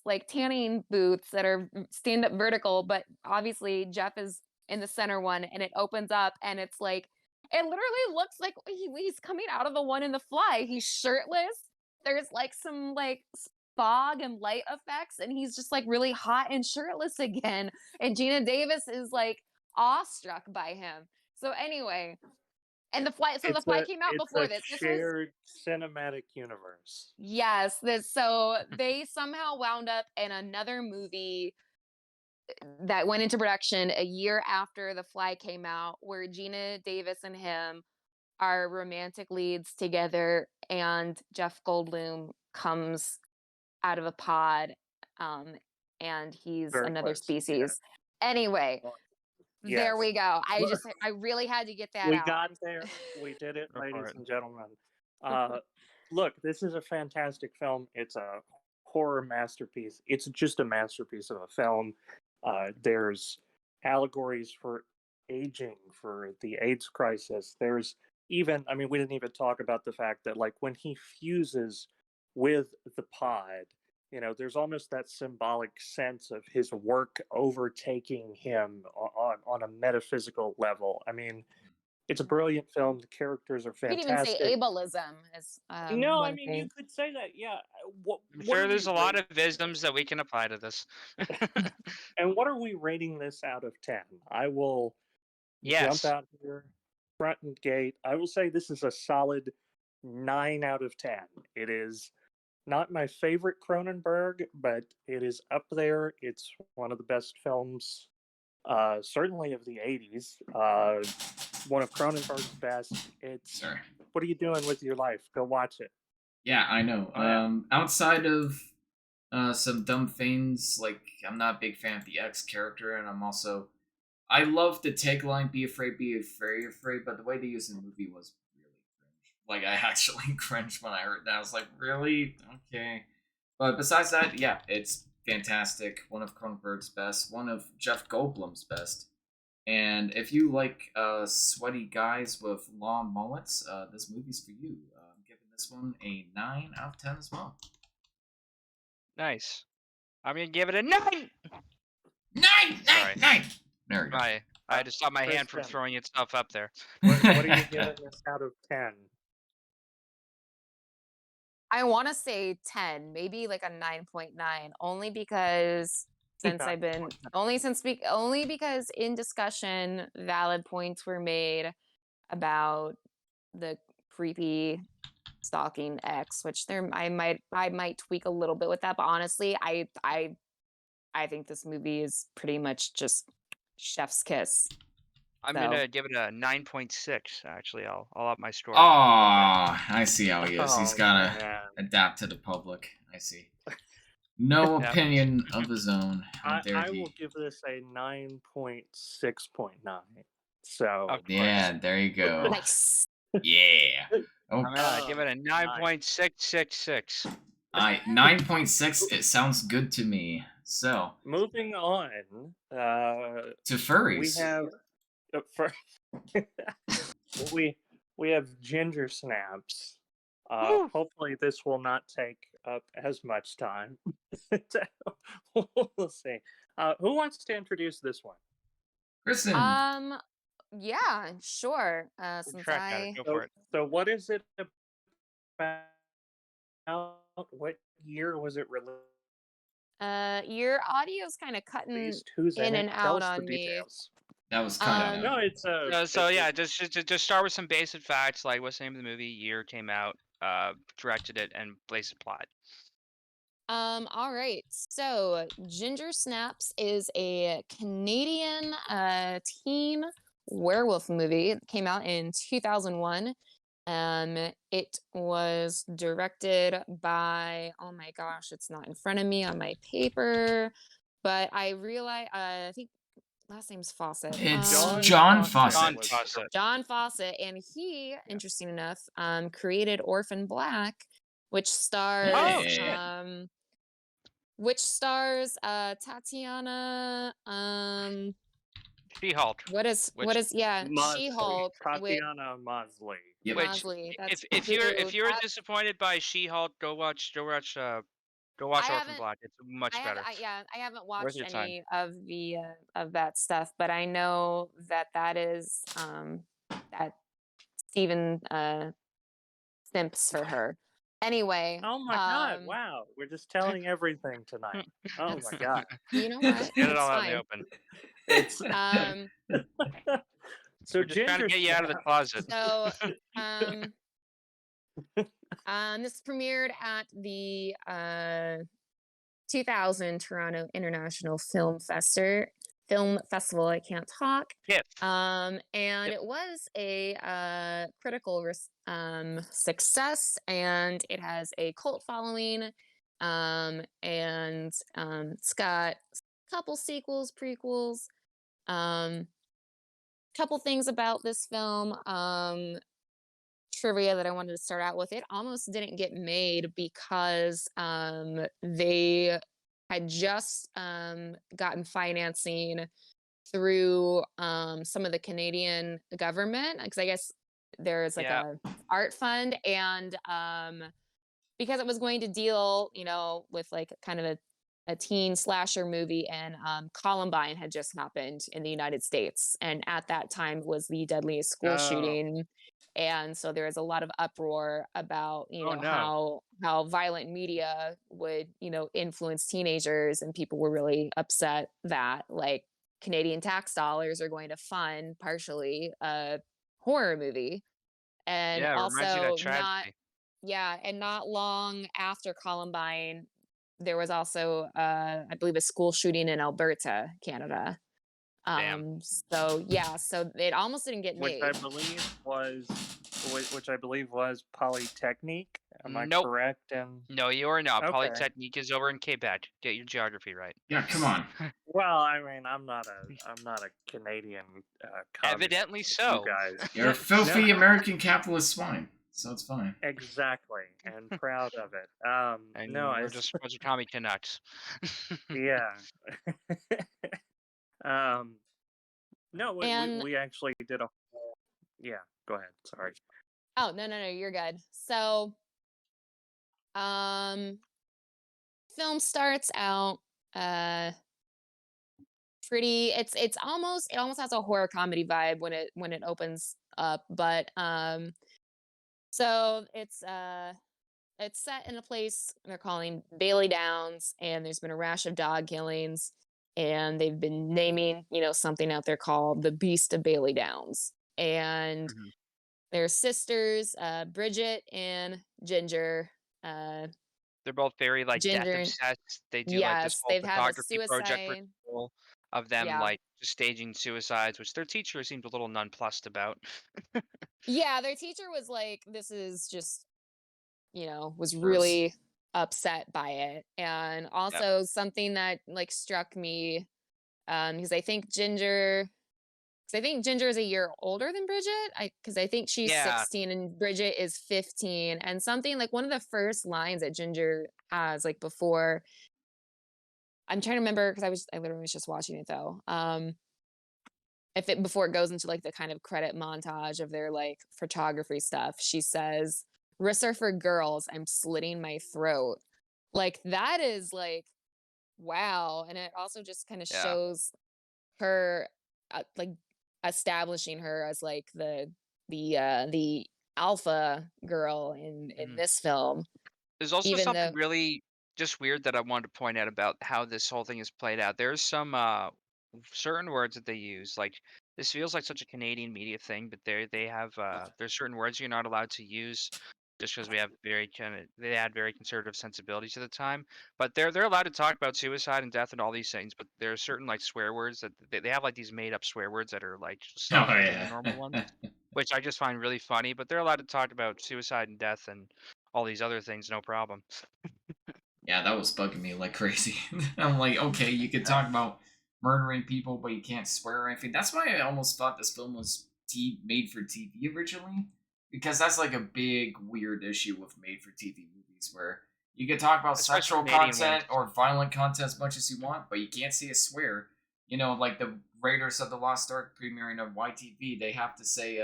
like tanning booths that are stand up vertical, but obviously Jeff is in the center one, and it opens up, and it's like it literally looks like he's coming out of the one in The Fly. He's shirtless. There's like some like fog and light effects, and he's just like really hot and shirtless again. And Gina Davis is like awestruck by him. So anyway, And the Fly, so the Fly came out before this. It's a shared cinematic universe. Yes, so they somehow wound up in another movie that went into production a year after The Fly came out, where Gina Davis and him are romantic leads together, and Jeff Goldblum comes out of a pod, and he's Very another close. species. Anyway, there Yes. we go. I really had to get that We out. got there. We did it, Go for ladies it. and gentlemen. Look, this is a fantastic film. It's a horror masterpiece. It's just a masterpiece of a film. There's allegories for aging, for the AIDS crisis. There's even, I mean, we didn't even talk about the fact that, like, when he fuses with the pod, you know, there's almost that symbolic sense of his work overtaking him on a metaphysical level. I mean, it's a brilliant film. The characters are You could even fantastic. say ableism is No, I one mean, thing. you could say that, yeah. I'm sure there's a lot of isms that we can apply to this. And what are we rating this out of 10? I will Yes. jump out here, front and gate. I will say this is a solid 9 out of 10. It is not my favorite Cronenberg, but it is up there. It's one of the best films, certainly of the 80s. One of Cronenberg's best. It's Sorry. What are you doing with your life? Go watch it. Yeah, I know. Outside of some dumb things, like I'm not a big fan of the X character, and I love the tagline "Be afraid, be very afraid," but the way they used it in the movie was really cringe. Like I actually cringed when I heard that. I was like, really? Okay. But besides that, yeah, it's fantastic. One of Cronenberg's best. One of Jeff Goldblum's best. And if you like sweaty guys with long mullets, this movie's for you. I'm giving this one a 9 out of 10 as well. Nice. I'm gonna give it a 9. 9. There we go. I had to stop my hand from Kristen. throwing itself up there. What are you giving this out of 10? I want to say 10, maybe like a 9.9, only because only because in discussion valid points were made about the creepy stalking X, which I might tweak a little bit with that, but honestly, I think this movie is pretty much just chef's kiss. I'm gonna give it a 9.6. Actually, I'll up my score. Oh, I see how he is. He's Oh, gotta man. adapt to the public. I see. No Yep. opinion of his own. How dare I he? will give this a 9.6.9. So Of course. Yeah, there you go. Nice. Yeah. Oh, I'm gonna give it a 9.666. 9.6. It sounds good to me. So, moving on, to furries. we have we have ginger snaps. Hopefully, this will not take up as much time. We'll see. Who wants to introduce this one? Kristen. Yeah, sure. Since Go for it. So, what is it about? What year was it released? Your audio's kind of cutting Who's in and Tell out us the on me. details. That was kind of No, it's just start with some basic facts, like what's the name of the movie, year it came out, directed it, and basic plot. All right. So, Ginger Snaps is a Canadian teen werewolf movie. It came out in 2001. It was directed by, oh my gosh, it's not in front of me on my paper, but I realize, I think last name's Fawcett. It's John Fawcett. John Fawcett, and he, interesting enough, created Orphan Black, which stars Tatiana She-Hulk. She-Hulk with Tatiana Mosley. Yep. Mosley. If you're disappointed by She-Hulk, go watch Orphan Black. It's much better. I haven't watched your time. any of the of that stuff, but I know that is that Stephen simps for her. Anyway. Oh my God! Wow, we're just telling everything tonight. Oh my God! You know what? Get it all It's out in the fine. open. It's So We're just trying to Ginger get you out of the Snap. closet. So, this premiered at the 2000 Toronto International Film Festival. I can't talk. Yes. And Yep. it was a critical success, and it has a cult following. And it's got a couple sequels, prequels. Couple things about this film. Trivia that I wanted to start out with. It almost didn't get made because they had just gotten financing through some of the Canadian government, because I guess there's like Yeah. a art fund, and because it was going to deal, with like kind of a teen slasher movie, and Columbine had just happened in the United States, and at that time it was the deadliest school shooting, and so there was a lot of uproar about Oh, no. how violent media would influence teenagers, and people were really upset that like Canadian tax dollars are going to fund partially a horror movie, and Yeah, it reminds you of that also tragedy. not long after Columbine, there was also, I believe, a school shooting in Alberta, Canada. Damn. So it almost didn't get which made. I believe was Polytechnique. Am I Nope. correct? And No, you are not. Okay. Polytechnique is over in Quebec. Get your geography right. Yeah, come on. well, I mean, I'm not a Canadian. Communist Evidently like so. You guys. You're a filthy American capitalist swine, so it's fine. Exactly, and proud of it. And no, we're just a bunch of Tommy Canucks. yeah. No, And- we actually did a whole. Yeah, go ahead. Sorry. Oh, no, you're good. So, film starts out pretty. It almost has a horror comedy vibe when it opens up, but so it's set in a place they're calling Bailey Downs, and there's been a rash of dog killings, and they've been naming something out there called the Beast of Bailey Downs, and Mhm. their sisters, Bridget and Ginger. They're both very like death Ginger- obsessed. They do like this Yes, whole they've had a photography project for suicide. school of them Yeah. like just staging suicides, which their teacher seemed a little nonplussed about. Yeah, their teacher was like, this is just, was Gross. really upset by it. And also something that like struck me, because I think Ginger is a year older than Bridget. Because I think she's Yeah. 16 and Bridget is 15. And something like one of the first lines that Ginger has, like before, I'm trying to remember because I literally was just watching it though. Before it goes into like the kind of credit montage of their like photography stuff, she says, "Risks are for girls. I'm slitting my throat." Like that is like, wow. And it also just kind of Yeah. shows her like establishing her as like the alpha girl in Mhm. this film. There's also Even something though- really just weird that I wanted to point out about how this whole thing is played out. There's some certain words that they use. Like this feels like such a Canadian media thing, but they have there's certain words you're not allowed to use just because we have they had very conservative sensibilities at the time. But they're allowed to talk about suicide and death and all these things, but there are certain like swear words that they have like these made up swear words that are like Oh softer than the yeah. normal ones, which I just find really funny. But they're allowed to talk about suicide and death and all these other things, no problem. Yeah, that was bugging me like crazy. I'm like, okay, you could talk about murdering people, but you can't swear or anything. That's why I almost thought this film was made for TV originally, because that's like a big weird issue with made for TV movies, where you can talk about Especially sexual Canadian content ones. or violent content as much as you want, but you can't say a swear. Like the Raiders of the Lost Ark premiering of YTV, they have to say,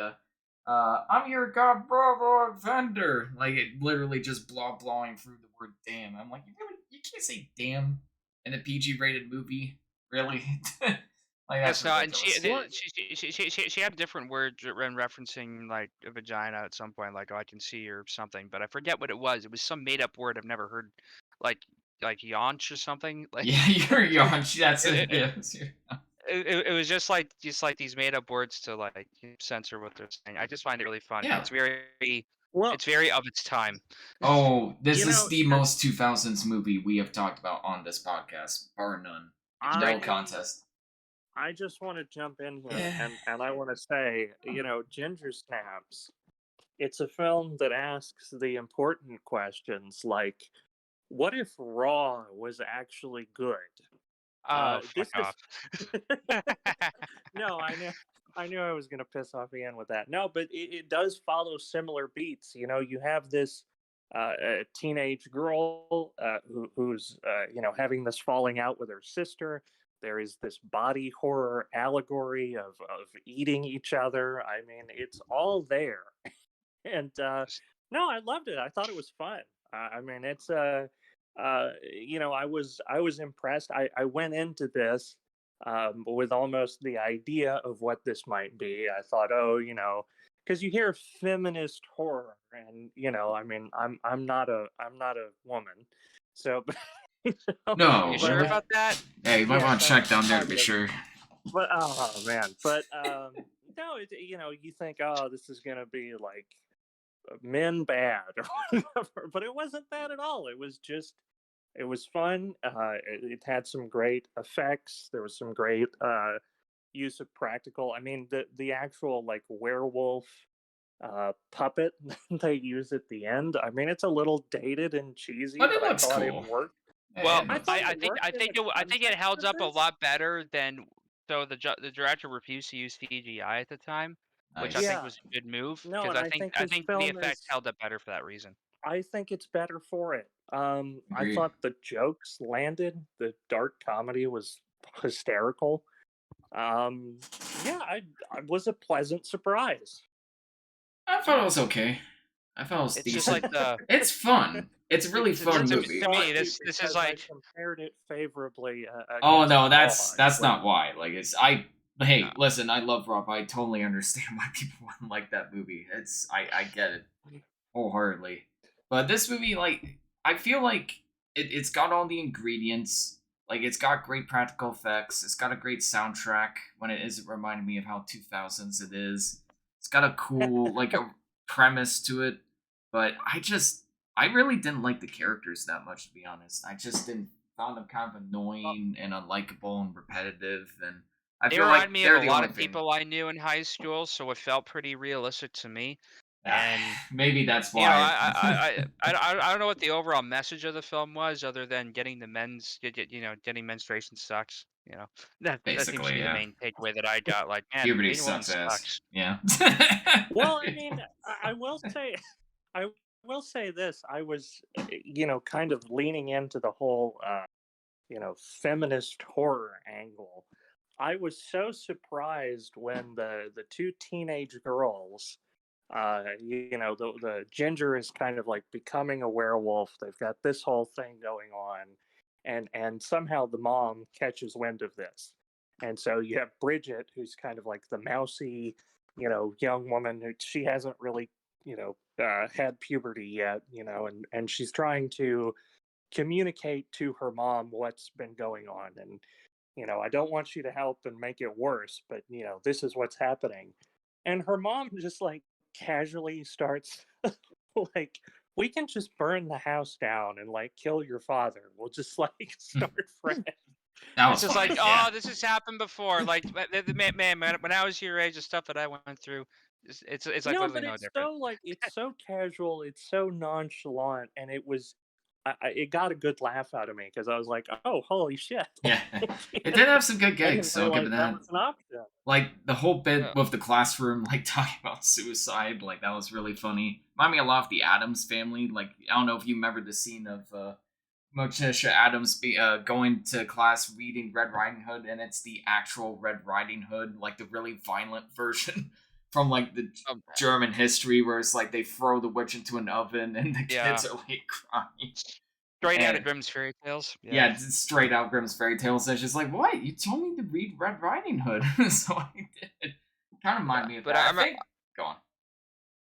I'm your god brother offender. Like it literally just blawing through the word damn. I'm like, you can't say damn in a PG rated movie, really? Like that's Yes, no, and ridiculous. she had different words when referencing like a vagina at some point, like, oh, I can see or something, but I forget what it was. It was some made up word I've never heard, like yaunch or something. Like Yeah, you're yawn. That's it, it. it, Yes, it was just like these made up words to like censor what they're saying. I just find it really funny. Yeah. Well, It's very of its time. Oh, this You is know, the most 2000s movie we have talked about on this podcast, bar none. No contest. I just want to jump in here and I want to say, Ginger Snaps, it's a film that asks the important questions like, what if Raw was actually good? Oh, fuck off. No, I knew I was going to piss off Ian with that. No, but it does follow similar beats. You have this teenage girl who's having this falling out with her sister. There is this body horror allegory of eating each other. I mean, it's all there. And no, I loved it. I thought it was fun. I mean, it's I was impressed. I went into this with almost the idea of what this might be. I thought, because you hear feminist horror, and I mean, I'm not a woman, so. No, you sure about that? Hey, you might want to check down there to be sure. But oh man, but no, you think, oh, this is gonna be like men bad or whatever, but it wasn't that at all. It was fun. It had some great effects. There was some great use of practical. I mean, the actual like werewolf puppet they use at the end. I mean, it's a little dated and cheesy, but it I looks thought cool. it worked. Well, I think it held up a lot better than. So the director refused to use CGI at the time, which I think was a good move because I think the effects held up better for that reason. I think it's better for it. I Agreed. thought the jokes landed. The dark comedy was hysterical. I was a pleasant surprise. I thought it was okay. I thought it was decent. Just like it's fun. It's a really fun movie. To me, this is like I compared it favorably. Oh no, that's not why. Like hey, listen, I love Rob. I totally understand why people wouldn't like that movie. I get it wholeheartedly. But this movie, like, I feel like it's got all the ingredients. Like, it's got great practical effects. It's got a great soundtrack. When it isn't reminding me of how 2000s it is. It's got a cool like a premise to it. But I really didn't like the characters that much, to be honest. I just found them kind of annoying and unlikable and repetitive. And I feel like me of a lot of people I knew in high school, so it felt pretty realistic to me. And maybe that's why. I don't know what the overall message of the film was, other than getting menstruation sucks. That seems to be the main takeaway that I got. Like, man, puberty sucks. Yeah. Well, I mean, I will say this. I was, kind of leaning into the whole, feminist horror angle. I was so surprised when the two teenage girls. The ginger is kind of like becoming a werewolf. They've got this whole thing going on, and somehow the mom catches wind of this, and so you have Bridget, who's kind of like the mousy, young woman who she hasn't really, had puberty yet, and she's trying to communicate to her mom what's been going on, and I don't want you to help and make it worse, but this is what's happening, and her mom just like casually starts like, we can just burn the house down and like kill your father. We'll just like start fresh. It's just like, oh, this has happened before. Like, man, when I was your age, the stuff that I went through, it's like literally no different. It's so casual, it's so nonchalant, and it got a good laugh out of me because I was like, oh, holy shit. Yeah. It did have some good gigs, so I'll give it that. Was an option. Like, the whole bit with the classroom, like, talking about suicide, like, that was really funny. Reminded me a lot of the Addams Family. Like, I don't know if you remember the scene of Morticia Addams going to class reading Red Riding Hood, and it's the actual Red Riding Hood, like, the really violent version from, like, the German history, where it's like they throw the witch into an oven and the kids are, like, crying. Straight out of Grimm's Fairy Tales. Yeah, straight out Grimm's Fairy Tales. And it's just like, what? You told me to read Red Riding Hood, so I did. Kind of reminded me of that. Go on.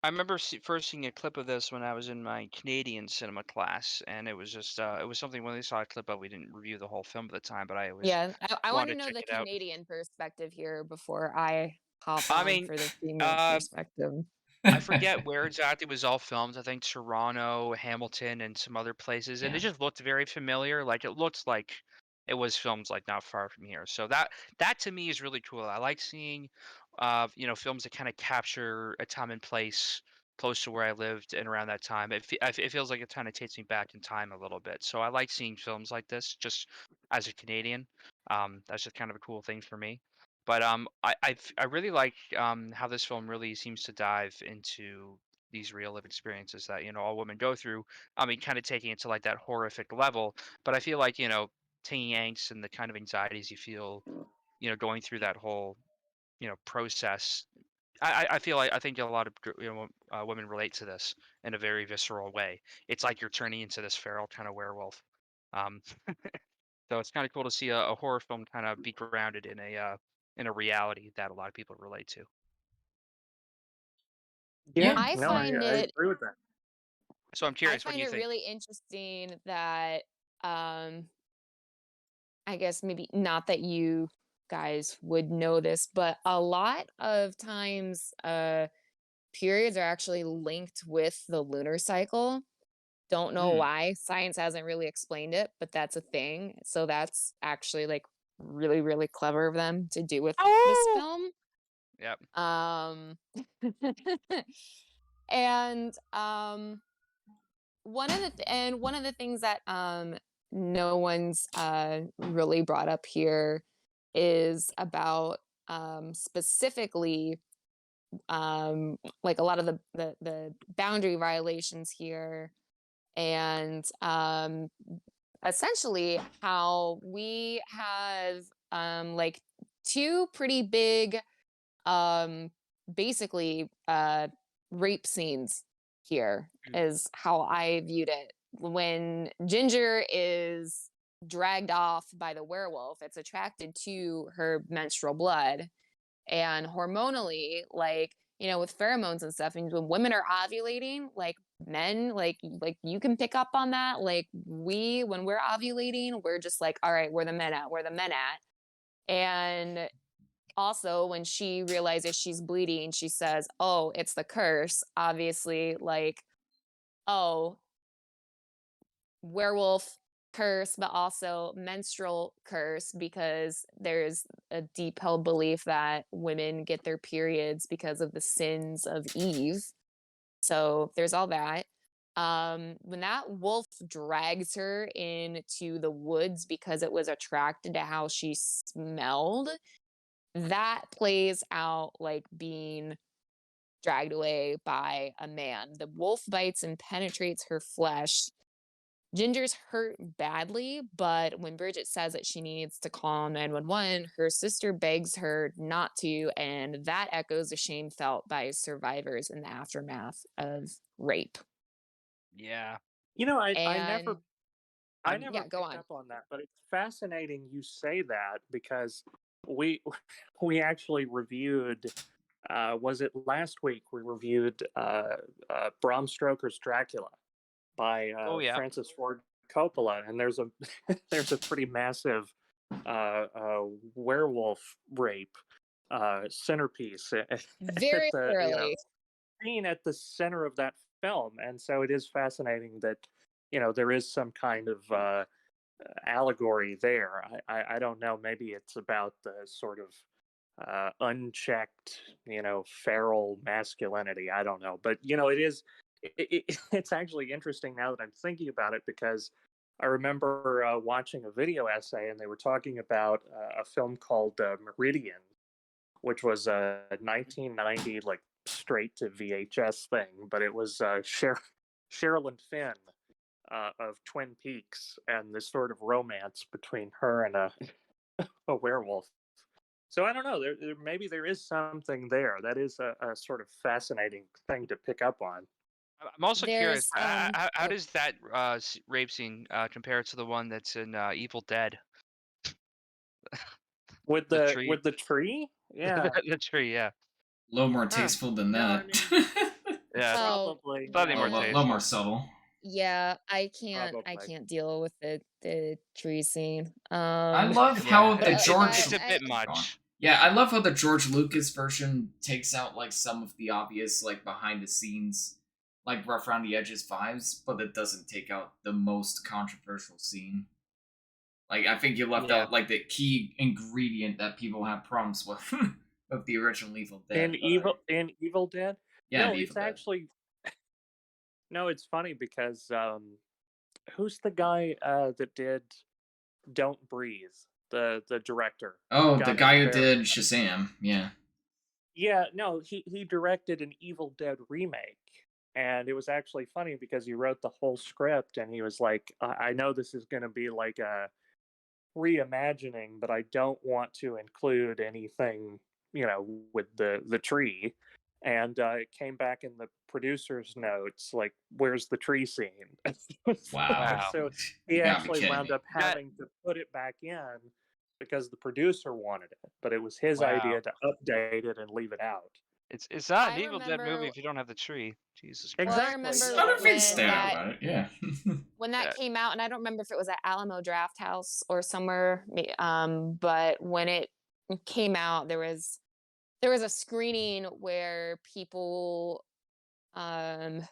I remember first seeing a clip of this when I was in my Canadian cinema class, and it was just it was something when they saw a clip of. We didn't review the whole film at the time, but I always Yeah, I want to wanted to know check the it out. Canadian perspective here before I hop I on mean, for the female uh, perspective. I forget where exactly it was all filmed. I think Toronto, Hamilton, and some other places, and it Yeah. just looked very familiar. Like it looked like it was filmed like not far from here. So that to me is really cool. I like seeing, films that kind of capture a time and place close to where I lived and around that time. It feels like it kind of takes me back in time a little bit. So I like seeing films like this just as a Canadian. That's just kind of a cool thing for me. But I really like how this film really seems to dive into these real life experiences that all women go through. I mean, kind of taking it to like that horrific level. But I feel like taking angst and the kind of anxieties you feel, going through that whole process. I feel like I think a lot of women relate to this in a very visceral way. It's like you're turning into this feral kind of werewolf. Um, so it's kind of cool to see a horror film kind of be grounded in a reality that a lot of people relate to. Yeah, Yeah. I no, find I it agree with that. So I'm I curious, what do find you it think? really interesting that um I guess maybe not that you guys would know this, but a lot of times periods are actually linked with the lunar cycle. Don't know Mm, why. Science hasn't really explained it, but that's a thing. So that's actually like really, really clever of them to do with this oh, film. yep. Um and one of the things that no one's really brought up here is about specifically like a lot of the boundary violations here and essentially how we have like two pretty big um basically rape scenes here Mm, is how I viewed it. When Ginger is dragged off by the werewolf, it's attracted to her menstrual blood, and hormonally, like, with pheromones and stuff, and when women are ovulating, like men, like you can pick up on that. Like when we're ovulating, we're just like, all right, we're the men at. And also when she realizes she's bleeding, she says, oh, it's the curse. Obviously, like, oh, werewolf curse, but also menstrual curse, because there's a deep held belief that women get their periods because of the sins of Eve. So there's all that. When that wolf drags her into the woods because it was attracted to how she smelled, that plays out like being dragged away by a man. The wolf bites and penetrates her flesh. Ginger's hurt badly, but when Bridget says that she needs to call 911, her sister begs her not to, and that echoes the shame felt by survivors in the aftermath of rape. yeah. I And never yeah, go picked on. up on that, but it's fascinating you say that because we we actually reviewed. Was it last week? We reviewed Bram Stoker's Dracula by Oh yeah. Francis Ford Coppola, and there's a there's a pretty massive werewolf rape centerpiece at Very the thoroughly. scene at the center of that film, and so it is fascinating that there is some kind of allegory there. I don't know. Maybe it's about the sort of unchecked, feral masculinity. I don't know, but it is. It's actually interesting now that I'm thinking about it because I remember watching a video essay and they were talking about a film called Meridian, which was a 1990 like straight to VHS thing, but it was Sherilyn Fenn of Twin Peaks and this sort of romance between her and a werewolf. So I don't know. Maybe there is something there. That is a sort of fascinating thing to pick up on. I'm also curious. There's How oh, does that rape scene compare to the one that's in Evil Dead? With The the tree, with the tree, yeah. the tree. Yeah. A little more Huh. tasteful than No, I that. mean, Yeah, Probably. slightly Yeah. more A little tasteful. more subtle. Yeah, I Probably. can't deal with the tree scene. I love how Yeah, the it's, George. it's a bit Go on. much. Yeah, I love how the George Lucas version takes out like some of the obvious like behind the scenes, like rough around the edges vibes, but it doesn't take out the most controversial scene. Like I think you left Yeah. out like the key ingredient that people have problems with of the original Evil Dead. In Evil Dead? Yeah, No, the it's Evil Dead. actually no, it's funny because who's the guy that did Don't Breathe? The director. Oh, the Got guy who embarrassed. did Shazam. Yeah. Yeah, no, he directed an Evil Dead remake. And it was actually funny because he wrote the whole script and he was like, I know this is going to be like a reimagining, but I don't want to include anything, with the tree. And it came back in the producer's notes, like, where's the tree scene? Wow. So You he gotta be actually kidding wound me. up having to put it back in because the producer wanted it, but it was his idea to update it and leave it out. It's not an I Evil Dead movie remember. if you don't have the tree. Jesus Well, Christ. I Exactly. remember I don't feel when sad that about it. Yeah. when that Yeah. came out, and I don't remember if it was at Alamo Draft House or somewhere. But when it came out, there was a screening where people, I'm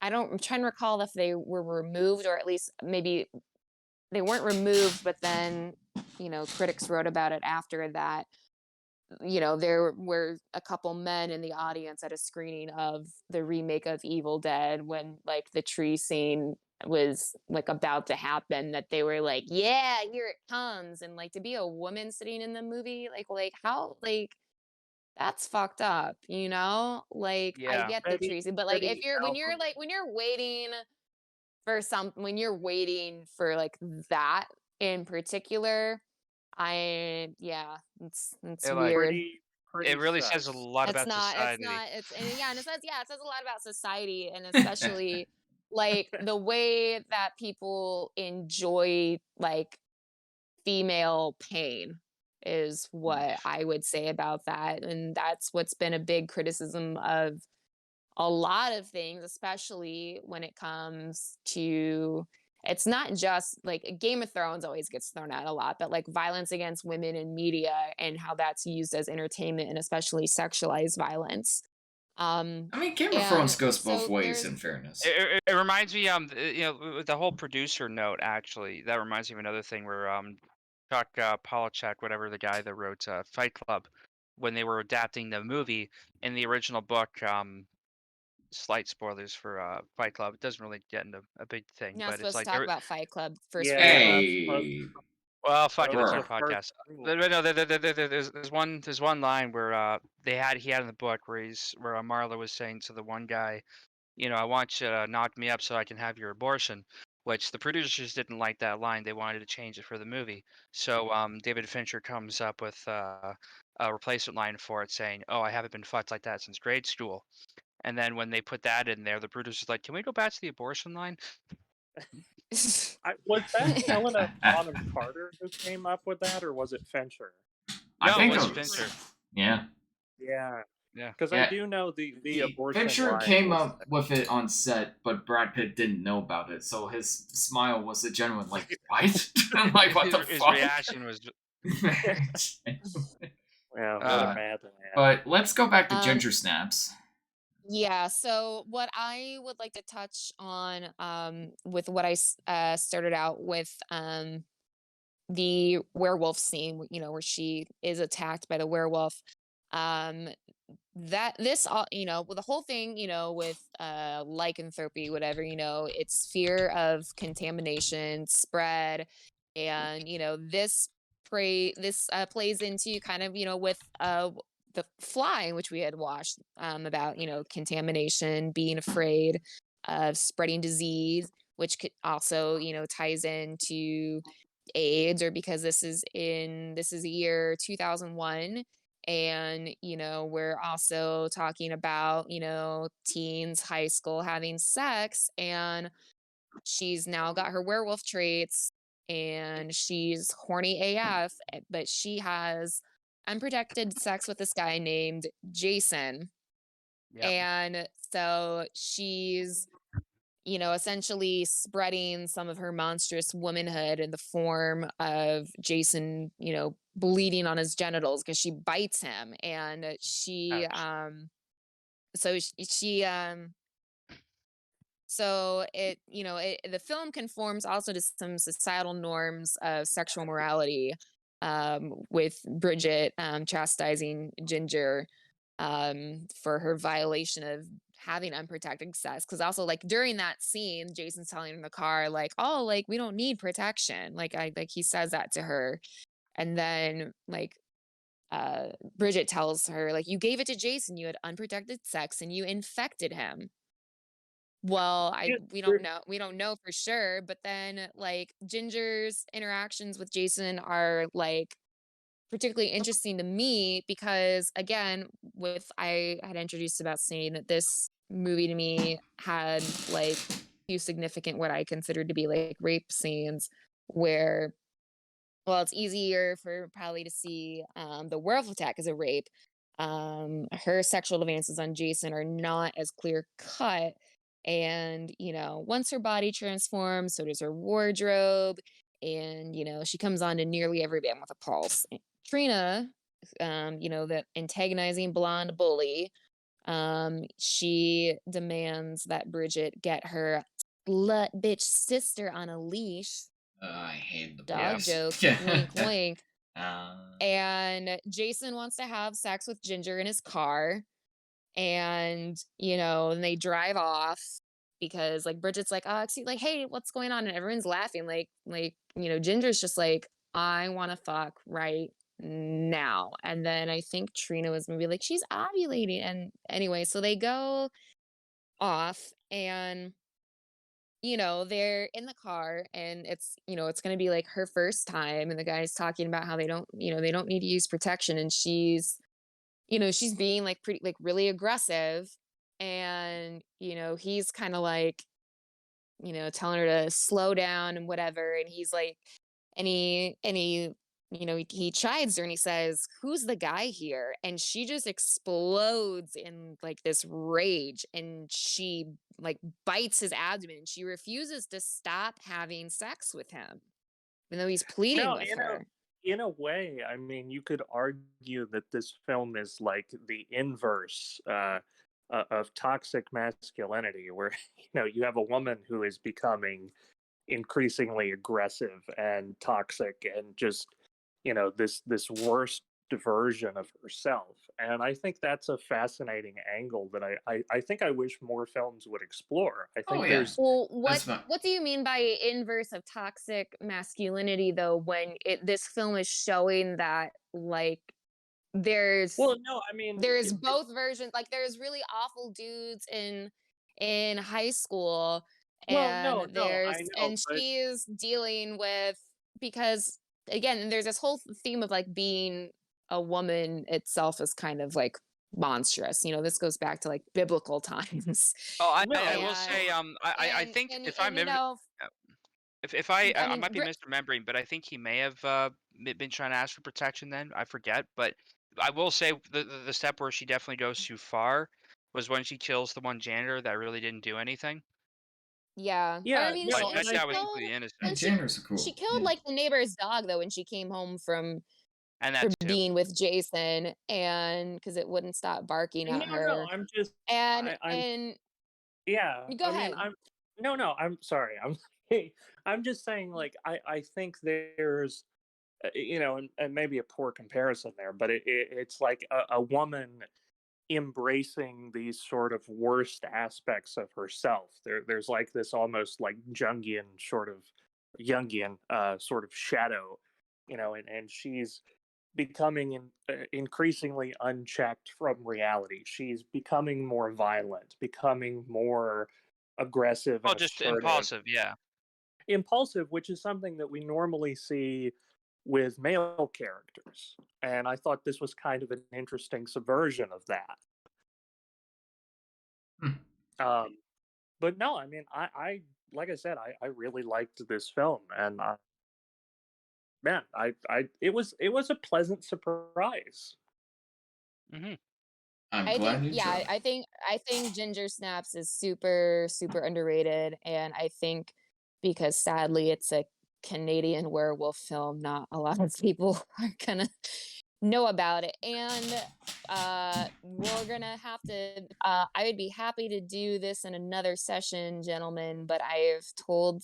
trying to recall if they were removed or at least maybe they weren't removed, but then critics wrote about it after that. There were a couple men in the audience at a screening of the remake of Evil Dead when like the tree scene was like about to happen, that they were like, yeah, here it comes. And like to be a woman sitting in the movie, like how, like, that's fucked up, like I Yeah. get the tree scene, but like if Pretty you're album. when you're waiting for like that in particular, it's It like weird. Pretty it really says a sus. lot about It's society. not, and it says a lot about society, and especially like the way that people enjoy like female pain is what I would say about that. And that's what's been a big criticism of a lot of things, especially when it comes to, it's not just like Game of Thrones always gets thrown out a lot, but like violence against women in media and how that's used as entertainment and especially sexualized violence. I mean, Game of And Thrones goes both so ways. there's In fairness. It reminds me, with the whole producer note. Actually, that reminds me of another thing where Chuck Palahniuk, whatever the guy that wrote Fight Club, when they were adapting the movie in the original book. Slight spoilers for Fight Club. It doesn't really get into a big thing, you're not but it's supposed to like talk about Fight Club first Yeah, rule you're of not love. supposed Hey. well, fuck it, Those it's are our the first podcast. rule. No, there's one line where he had in the book where Marla was saying to the one guy, I want you to knock me up so I can have your abortion, which the producers didn't like that line. They wanted to change it for the movie. So David Fincher comes up with a replacement line for it saying, "Oh, I haven't been fucked like that since grade school." And then when they put that in there, the producer's like, "Can we go back to the abortion line?" Was that Helena Bonham Carter who came up with that, or was it Fincher? I No, it think was it was. Fincher. Yeah. Yeah, Yeah. because I do know the abortion Fincher line came was up with it on set, but Brad Pitt didn't know about it, so his smile was a genuine like, "What?" I'm like, "What the His fuck?" reaction was, yeah, what Uh, a mad man. But let's go back to Um, Ginger Snaps. Yeah, so what I would like to touch on with what I started out with the werewolf scene, where she is attacked by the werewolf. Um that this all, with the whole thing, with lycanthropy, whatever, it's fear of contamination, spread, and this plays into kind of, with the Fly, which we had watched, about, contamination, being afraid of spreading disease, which could also, ties into AIDS, or because this is the year 2001, and we're also talking about, teens, high school, having sex, and she's now got her werewolf traits, and she's horny AF, but she has unprotected sex with this guy named Jason. Yep. And so she's, essentially spreading some of her monstrous womanhood in the form of Jason, bleeding on his genitals because she bites him. And Ouch. so she so the film conforms also to some societal norms of sexual morality, with Bridget chastising Ginger for her violation of having unprotected sex. Because also, like, during that scene, Jason's telling her in the car, like, "Oh, like, we don't need protection." Like he says that to her, and then Bridget tells her, like, "You gave it to Jason. You had unprotected sex, and you infected him." Well, Yeah, we don't know for sure, but then, like, Ginger's interactions with Jason are, like, particularly interesting to me because, again, with I had introduced about saying that this movie to me had, like, few significant what I considered to be, like, rape scenes where, well, it's easier for probably to see, the werewolf attack as a rape. Her sexual advances on Jason are not as clear cut. And, once her body transforms, so does her wardrobe. And, she comes on to nearly every band with a pulse. Trina, that antagonizing blonde bully, she demands that Bridget get her slut bitch sister on a leash. I hate the Yeah. Dog boys. joke, wink, wink. Uh, And Jason wants to have sex with Ginger in his car. And, and they drive off because, like, Bridget's like, "Oh, excuse, like, hey, what's going on?" And everyone's laughing. Ginger's just like, "I want to fuck right now." And then I think Trina was maybe like, "She's ovulating." And anyway, so they go off, and they're in the car, and it's going to be like her first time, and the guy's talking about how they don't need to use protection, and she's being, like, pretty, like, really aggressive. And he's kind of like, telling her to slow down and whatever. And he's like, he chides her, and he says, "Who's the guy here?" And she just explodes in, like, this rage, and she, like, bites his abdomen. She refuses to stop having sex with him, even though he's pleading no, with her. in a way, I mean, you could argue that this film is like the inverse of toxic masculinity, where you have a woman who is becoming increasingly aggressive and toxic and just this worst version of herself. And I think that's a fascinating angle that I think I wish more films would explore. I oh think yeah, there's Well, that's fine. what do you mean by inverse of toxic masculinity, though, when this film is showing that, like, there's well, no, I mean, there's both versions, like, there's really awful dudes in high school, well, no, and no, I know, but she's dealing with, because, again, there's this whole theme of, like, being a woman itself is kind of, like, monstrous. This goes back to, like, biblical times. Oh, I no, will And say, I and think and if and I'm if I I mean, might be misremembering, but I think he may have been trying to ask for protection then. I forget, but I will say the step where she definitely goes too far was when she kills the one janitor that really didn't do anything. yeah. yeah, I mean, no, But and that I guy was think completely Yeah, innocent, and Janers are she cool. killed, Yeah. like, the neighbor's dog, though, when she came home and for that too. being with Jason, and because it wouldn't stop barking no, at no, her. I'm just I'm And yeah, go I mean, ahead. no, I'm sorry. I'm just saying, like, I think there's and maybe a poor comparison there, but it's like a woman embracing these sort of worst aspects of herself. There's like this almost like Jungian sort of shadow, and she's becoming increasingly unchecked from reality. She's becoming more violent, becoming more aggressive Oh, and just assertive, impulsive, yeah. impulsive, which is something that we normally see with male characters. And I thought this was kind of an interesting subversion of that. Hmm. But no, I mean, I like I said, I really liked this film, and man, it was a pleasant surprise. Hmm. I'm I think, glad you yeah, tried. I think Ginger Snaps is super, super underrated, and I think because sadly it's a Canadian werewolf film, not a lot of people are gonna know about it. And we're gonna have to I would be happy to do this in another session, gentlemen, but I've told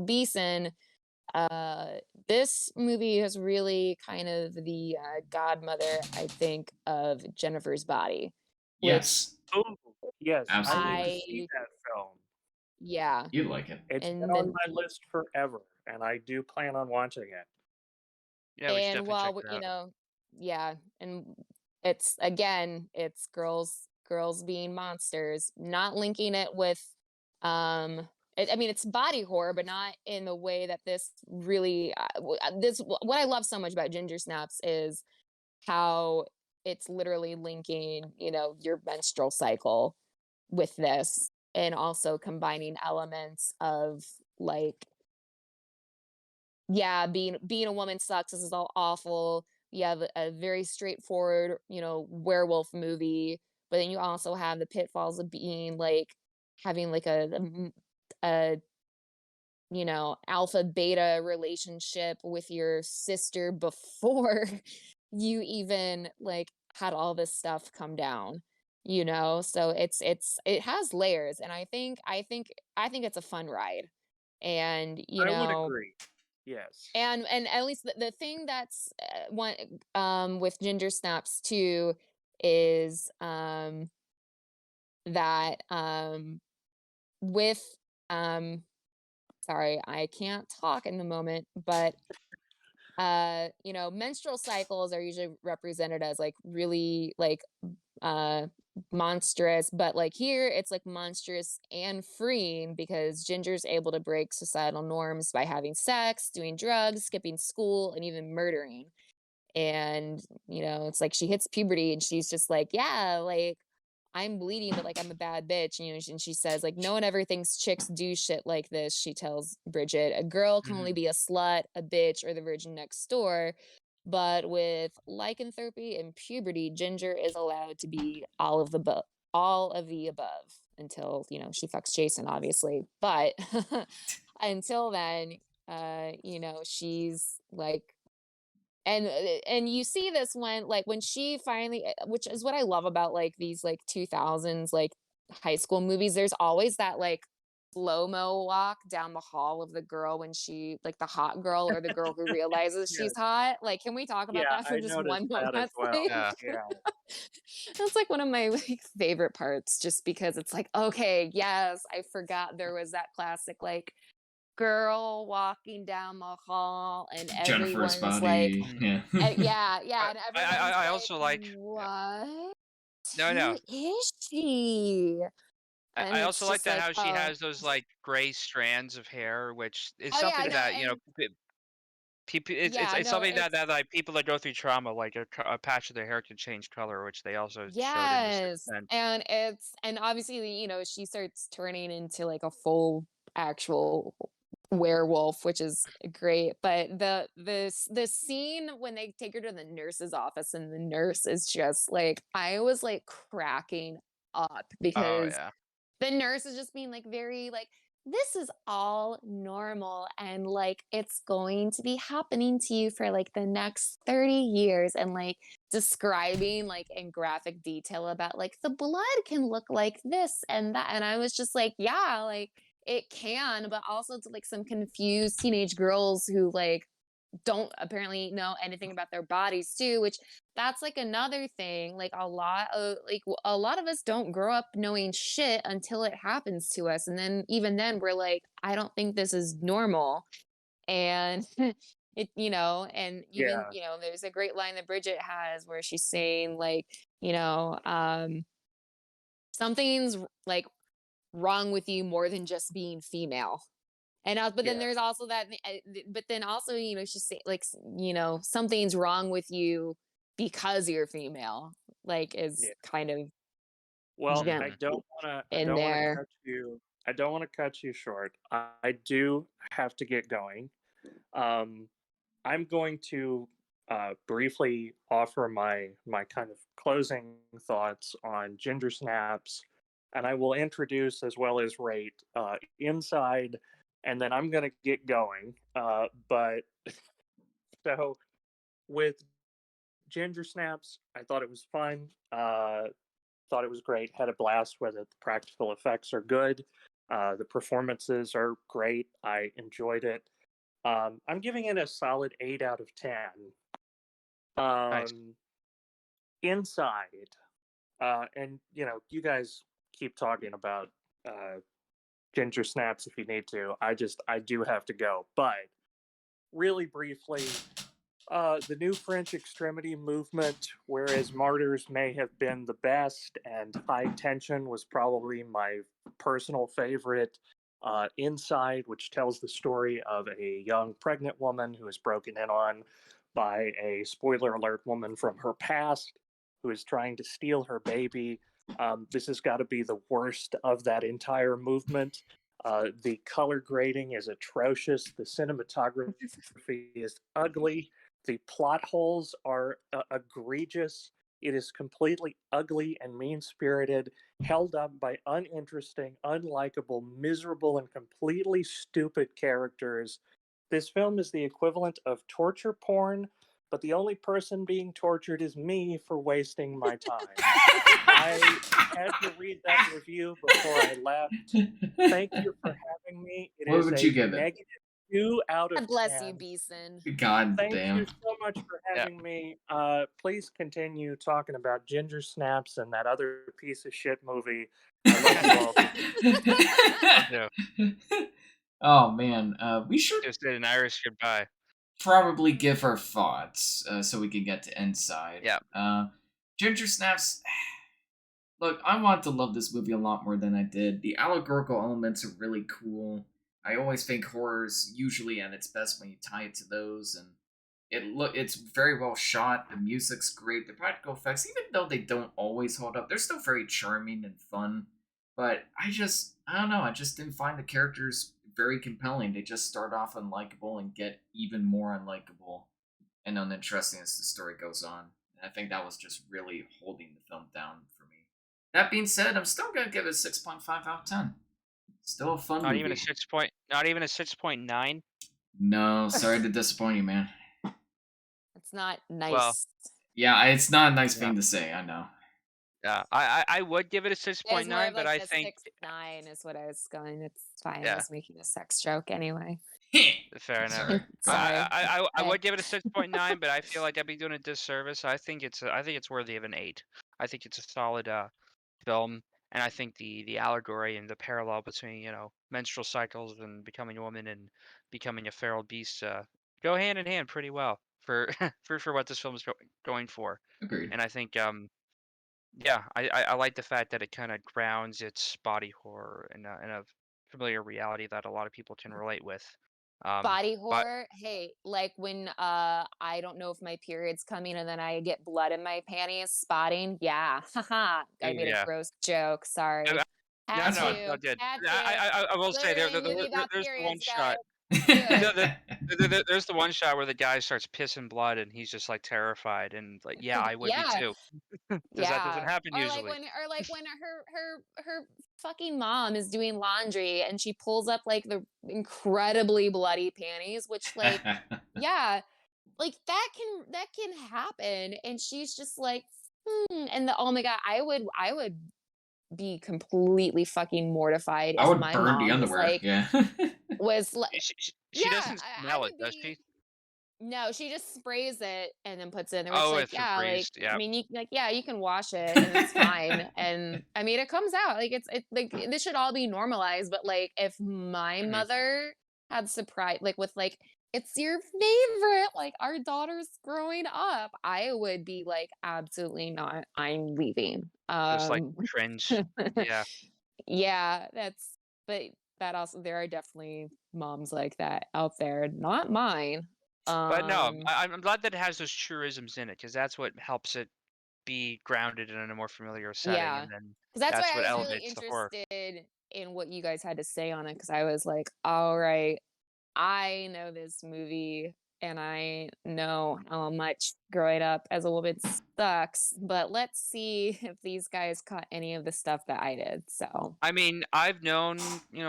Beeson uh, this movie is really kind of the godmother, I think, of Jennifer's Body, which Yes, Oh, yes, I need to absolutely. see I, that film. yeah, You like it. It's been and on then my list forever, and I do plan on watching it. Yeah, we should and definitely check while it out. yeah, and it's again, it's girls being monsters, not linking it with I mean, it's body horror, but not in the way that this really what I love so much about Ginger Snaps is how it's literally linking, your menstrual cycle with this, and also combining elements of like, yeah, being a woman sucks. This is all awful. You have a very straightforward, werewolf movie, but then you also have the pitfalls of being like having like a alpha beta relationship with your sister before you even like had all this stuff come down, so it has layers, and I think it's a fun ride. And I would agree. Yes. and at least the thing that's one with Ginger Snaps too is that with sorry, I can't talk in the moment, but menstrual cycles are usually represented as like really like uh monstrous, but like here it's like monstrous and freeing because Ginger's able to break societal norms by having sex, doing drugs, skipping school, and even murdering. And it's like she hits puberty and she's just like, yeah, like I'm bleeding, but like I'm a bad bitch. And she says, like, no one ever thinks chicks do shit like this. She tells Bridget, a girl can only Mhm. be a slut, a bitch, or the virgin next door. But with lycanthropy and puberty, Ginger is allowed to be all of the above until, she fucks Jason, obviously. But until then, she's like, and you see this when she finally, which is what I love about like these like 2000s like high school movies, there's always that like slow-mo walk down the hall of the girl when she like the hot girl or the girl who realizes she's Yes. hot. Like, can we talk about Yeah, that for I just noticed one that as moment? well. Like, Yeah. Yeah. that's like one of my like favorite parts, just because it's like, okay, yes, I forgot there was that classic like girl walking down the hall and Jennifer's everyone's like, Body. Mhm. Yeah. yeah, and everyone's I like, also like. Yeah. "What? No, Who no. is she?" I And also it's like just that like, how she has those like gray strands of hair, which is oh yeah, something no, that and people. yeah, It's no, something it's that like people that go through trauma, like a patch of their hair can change color, which they also showed in The Sixth yes, Sense. and obviously, she starts turning into like a full actual werewolf, which is great. But the scene when they take her to the nurse's office and the nurse is just like, I was like cracking up Oh because yeah. the nurse is just being like very like, this is all normal and like it's going to be happening to you for like the next 30 years, and like describing like in graphic detail about like the blood can look like this and that. And I was just like, yeah, like it can, but also to like some confused teenage girls who like don't apparently know anything about their bodies too, which that's like another thing. Like a lot of us don't grow up knowing shit until it happens to us, and then even then we're like, I don't think this is normal. And and even Yeah. there's a great line that Bridget has where she's saying like, something's like wrong with you more than just being female. And but then Yeah. there's also that, but then also, she's saying like, something's wrong with you because you're female, like is Yeah. kind of Well, gen- I Mhm. in don't want to there. cut you. I don't want to cut you short. I do have to get going. Um, I'm going to briefly offer my kind of closing thoughts on Ginger Snaps, and I will introduce as well as rate Inside, and then I'm gonna get going. But so with Ginger Snaps, I thought it was fun. Thought it was great. Had a blast with it. The practical effects are good. The performances are great. I enjoyed it. I'm giving it a solid 8 out of 10. Nice. Inside, and you guys keep talking about Ginger Snaps if you need to. I do have to go, but really briefly, the new French extremity movement, whereas Martyrs may have been the best and High Tension was probably my personal favorite. Inside, which tells the story of a young pregnant woman who is broken in on by a spoiler alert woman from her past who is trying to steal her baby. This has got to be the worst of that entire movement. The color grading is atrocious. The cinematography is ugly. The plot holes are egregious. It is completely ugly and mean spirited, held up by uninteresting, unlikable, miserable, and completely stupid characters. This film is the equivalent of torture porn, but the only person being tortured is me for wasting my time. I had to read that review before I left. Thank you for having me. It What is would a you give it? negative 2 out of God bless 10. you, Beeson. God Thank damn. you so much for Yeah. having me. Please continue talking about Ginger Snaps and that other piece of shit movie. I love you all. Yeah. Oh man, we should Just did an Irish goodbye. probably give our thoughts so we can get to Inside. Yeah. Ginger Snaps. Look, I want to love this movie a lot more than I did. The allegorical elements are really cool. I always think horror's usually at its best when you tie it to those, and it's very well shot. The music's great. The practical effects, even though they don't always hold up, they're still very charming and fun. But I don't know. I just didn't find the characters very compelling. They just start off unlikable and get even more unlikable and uninteresting as the story goes on. And I think that was just really holding the film down for me. That being said, I'm still gonna give it a 6.5 out of 10. Still a fun Not movie. even a 6.9. No, sorry to disappoint you, man. It's not nice. Well, yeah, it's not a nice Yeah. thing to say. I know. Yeah, I would give it a It was 6.9, more of but like I a think 6.9 is what I was going. It's fine. I Yeah. was making a sex joke anyway. fair enough. Sorry. Sorry. I would give it a 6.9, but I feel like I'd be doing a disservice. I think it's worthy of an 8. I think it's a solid film, and I think the allegory and the parallel between menstrual cycles and becoming a woman and becoming a feral beast go hand in hand pretty well for for what this film is going for. Agreed. And I think yeah, I like the fact that it kind of grounds its body horror in a familiar reality that a lot of people can relate with. Body But horror. Hey, like when I don't know if my period's coming and then I get blood in my panties, spotting. Yeah. Haha. I made a yeah, gross joke. Sorry. no, Had That's fine. no, to. good. Had to. I will say Literally movie about there's the one periods, shot. guys. Do it. There's the one shot where the guy starts pissing blood and he's just like terrified and like, yeah, I would be Yeah. too. Because that doesn't Yeah. happen Or usually. like when her fucking mom is doing laundry and she pulls up like the incredibly bloody panties, which like yeah, like that can happen. And she's just like, and oh my god, I would be completely fucking mortified I if would my burn the mom underwear. Yeah. was like She yeah, doesn't I smell it, would does be. she? No, she just sprays it and then puts it in there. It's Oh, like, it's yeah, like Febreze. I Yeah. mean, you like, yeah, you can wash it and it's fine. And I mean, it comes out like it's like this should all be normalized. But like, if my Mhm. mother had surprise, like with like, it's your favorite, like our daughter's growing up, I would be like, absolutely not. I'm leaving. Just like cringe. Yeah. Yeah, but that also there are definitely moms like that out there, not mine. But no, Um, I'm glad that it has those truisms in it because that's what helps it be grounded in a more familiar setting, yeah, and then because that's that's why I what was really elevates the horror. interested in what you guys had to say on it. Because I was like, all right, I know this movie and I know how much growing up as a woman sucks, but let's see if these guys caught any of the stuff that I did. So, I mean, I've known,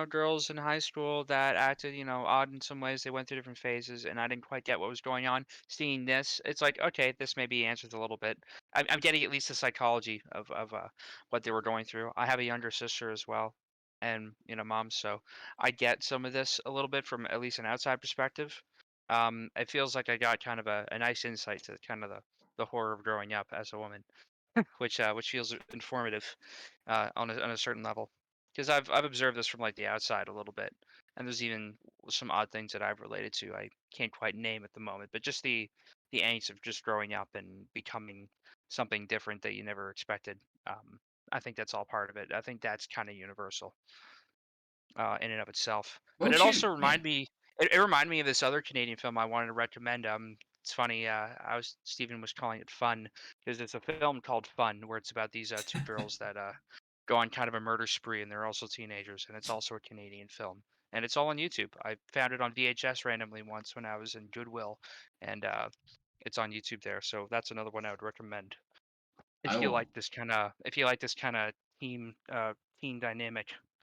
girls in high school that acted, odd in some ways. They went through different phases, and I didn't quite get what was going on. Seeing this, it's like, okay, this maybe answers a little bit. I'm getting at least the psychology of what they were going through. I have a younger sister as well, and mom, so I get some of this a little bit from at least an outside perspective. It feels like I got kind of a nice insight to kind of the horror of growing up as a woman, which feels informative on a certain level. Because I've observed this from like the outside a little bit, and there's even some odd things that I've related to. I can't quite name at the moment, but just the angst of just growing up and becoming something different that you never expected. I think that's all part of it. I think that's kind of universal in and of itself. But it Won't you? also Yeah. reminded me. It reminded me of this other Canadian film I wanted to recommend. It's funny. Stephen was calling it Fun because it's a film called Fun where it's about these two girls that go on kind of a murder spree, and they're also teenagers, and it's also a Canadian film, and it's all on YouTube. I found it on VHS randomly once when I was in Goodwill, and it's on YouTube there. So that's another one I would recommend I if you will. like this kind of teen dynamic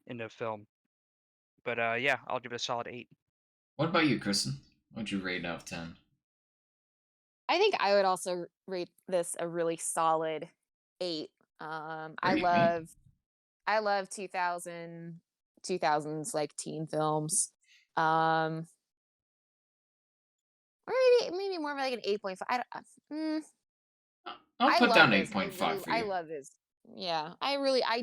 in the film. But yeah, I'll give it a solid 8. What about you, Kristen? What'd you rate out of 10? I think I would also rate this a really solid 8. Great, man. I love 2000s like teen films. Um, or maybe more of like an 8.5. I'll I put down love this. 8.5 for I you. love this. Yeah, I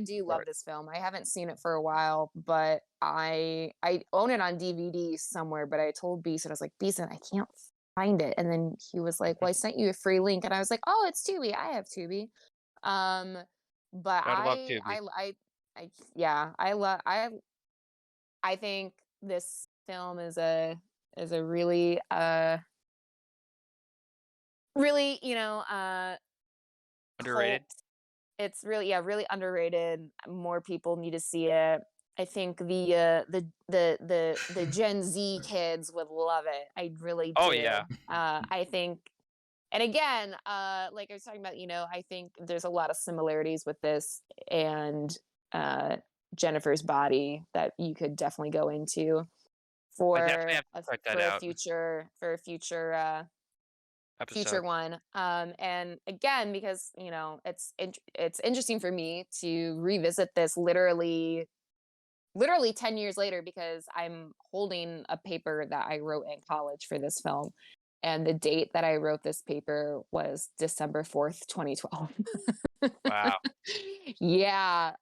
do love Right. this film. I haven't seen it for a while, but I own it on DVD somewhere. But I told Beeson, I was like, Beeson, I can't find it. And then he was like, well, I sent you a free link, and I was like, oh, it's Tubi. I have Tubi. Um, but Gotta love Tubi. yeah, I think this film is a really really Underrated. cult. It's really, yeah, really underrated. More people need to see it. I think the Gen Z kids would love it. I really Oh do. yeah. I think, and again, like I was talking about, I think there's a lot of similarities with this and Jennifer's Body that you could definitely go into I definitely have to check that for a out. future Episode. one. And again, because it's interesting for me to revisit this literally 10 years later, because I'm holding a paper that I wrote in college for this film, and the date that I wrote this paper was December 4th, 2012. Wow. Yeah.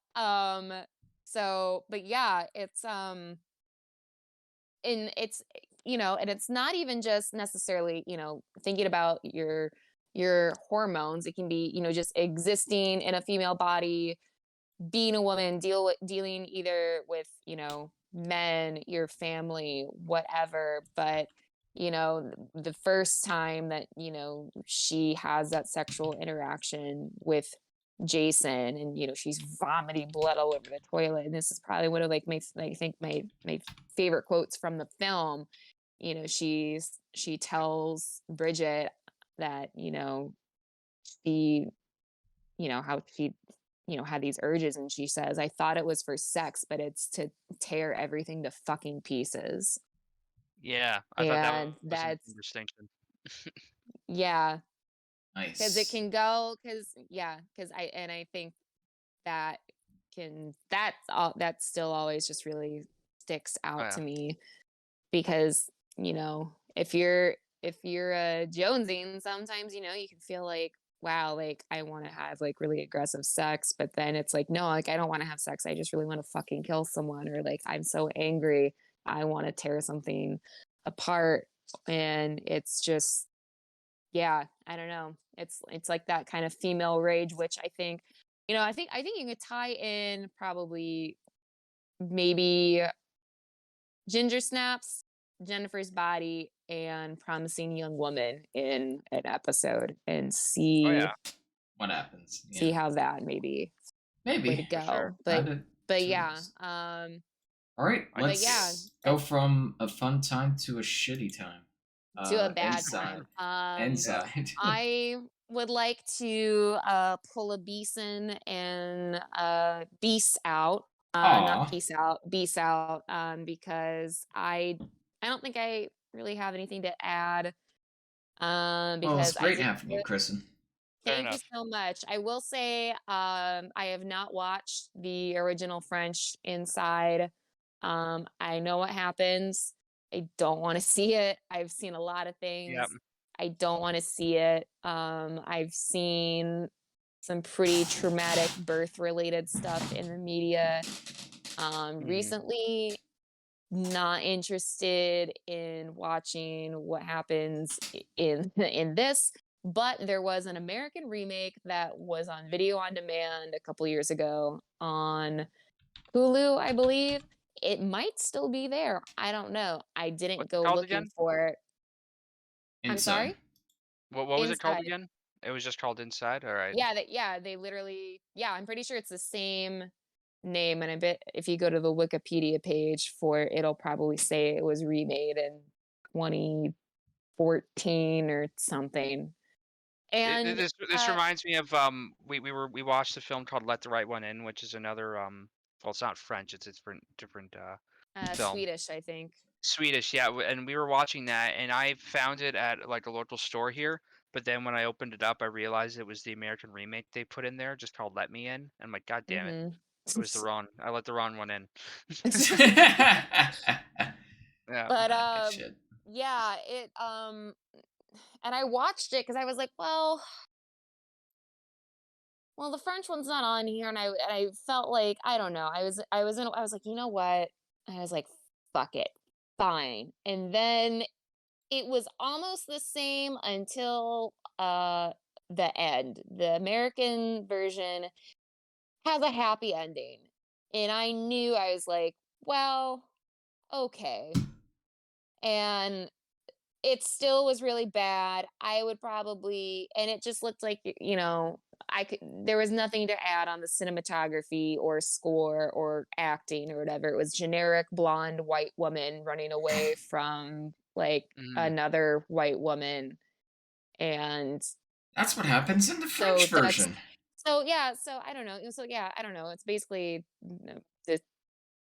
So, but yeah, it's and it's and it's not even just necessarily thinking about your hormones. It can be just existing in a female body, being a woman, dealing either with men, your family, whatever. But the first time that she has that sexual interaction with Jason, and she's vomiting blood all over the toilet, and this is probably one of like I think my favorite quotes from the film. She tells Bridget that she how she had these urges, and she says, I thought it was for sex, but it's to tear everything to fucking pieces. Yeah, I thought that And was an that's, distinction. yeah, because it Nice. can go, because I think that that still always just really sticks Oh out yeah. to me, because if you're jonesing, sometimes you can feel like, wow, like I want to have like really aggressive sex, but then it's like, no, like I don't want to have sex, I just really want to fucking kill someone, or like I'm so angry I want to tear something apart. And it's just, yeah, I don't know, it's like that kind of female rage, which I think you could tie in probably maybe Ginger Snaps, Jennifer's Body, and Promising Young Woman in an episode, and Oh see yeah. What happens? see Yeah. how that maybe way to Maybe. For sure. go. Add it But to the yeah, list. All right, I but think yeah, let's go that's from a fun time to a shitty time. To a bad inside. one. Inside. I would like to pull a Beeson and Beast out. Not Aw. peace out, Beast out. Because I don't think I really have anything to add. Well, it's Because I great did. having you, Kristen. Fair Thank you enough. so much. I will say, I have not watched the original French Inside. I know what happens. I don't want to see it. I've seen a lot of Yep. things. I don't want to see it. I've seen some pretty traumatic birth related stuff in the media. Recently, not interested in watching what happens in this, but there was an American remake that was on video on demand a couple years ago on Hulu, I believe. It might still be there. I don't know. I didn't What's it go called looking again? for it. I'm Inside. sorry? What was it called Inside. again? It was just called Inside. All right. Yeah, they literally, yeah, I'm pretty sure it's the same name, and I bet if you go to the Wikipedia page for it, it'll probably say it was remade in 2014 or something. And This reminds me of we watched a film called Let the Right One In, which is another well, it's not French, it's a different film. Swedish, I think. Swedish, yeah, and we were watching that, and I found it at like a local store here. But then when I opened it up, I realized it was the American remake they put in there, just called "Let Me In." And I'm like, God damn it, Hmm. it was the wrong. I let the wrong one in. Yeah. But Shit. yeah, and I watched it because I was like, well, the French one's not on here, and I felt like I don't know. I was like, you know what? I was like, fuck it, fine. And then it was almost the same until the end. The American version has a happy ending, and I knew I was like, well, okay. And it still was really bad. I would probably, and it just looked like, there was nothing to add on the cinematography or score or acting or whatever. It was generic blonde white woman running away from like Mhm. another white woman. And That's what happens in the so French version. so I don't know. So yeah, I don't know. It's basically this,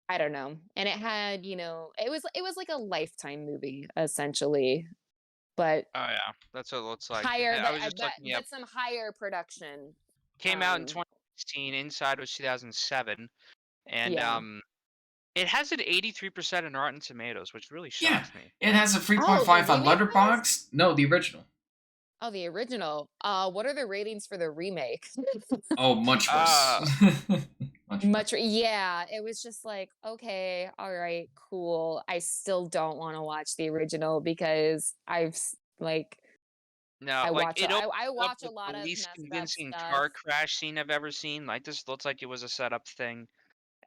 I don't know. And it had, it was like a Lifetime movie essentially, but Oh yeah, that's what it looks like. higher, I was just but looking up. some higher production. Came out in Um, 2016. Inside was 2007, and yeah. it has an 83% on Rotten Tomatoes, which really Yeah. shocks me. It has a Oh, the 3.5 on remake does? Letterboxd. No, the original. Oh, the original. What are the ratings for the remake? Oh, much worse. Uh, Much worse. Yeah, it was just like, okay, all right, cool. I still don't want to watch the original because like no, I like watch it a, opened I up watch a with the lot of least messed up convincing stuff. car crash scene I've ever seen. Like this looks like it was a setup thing,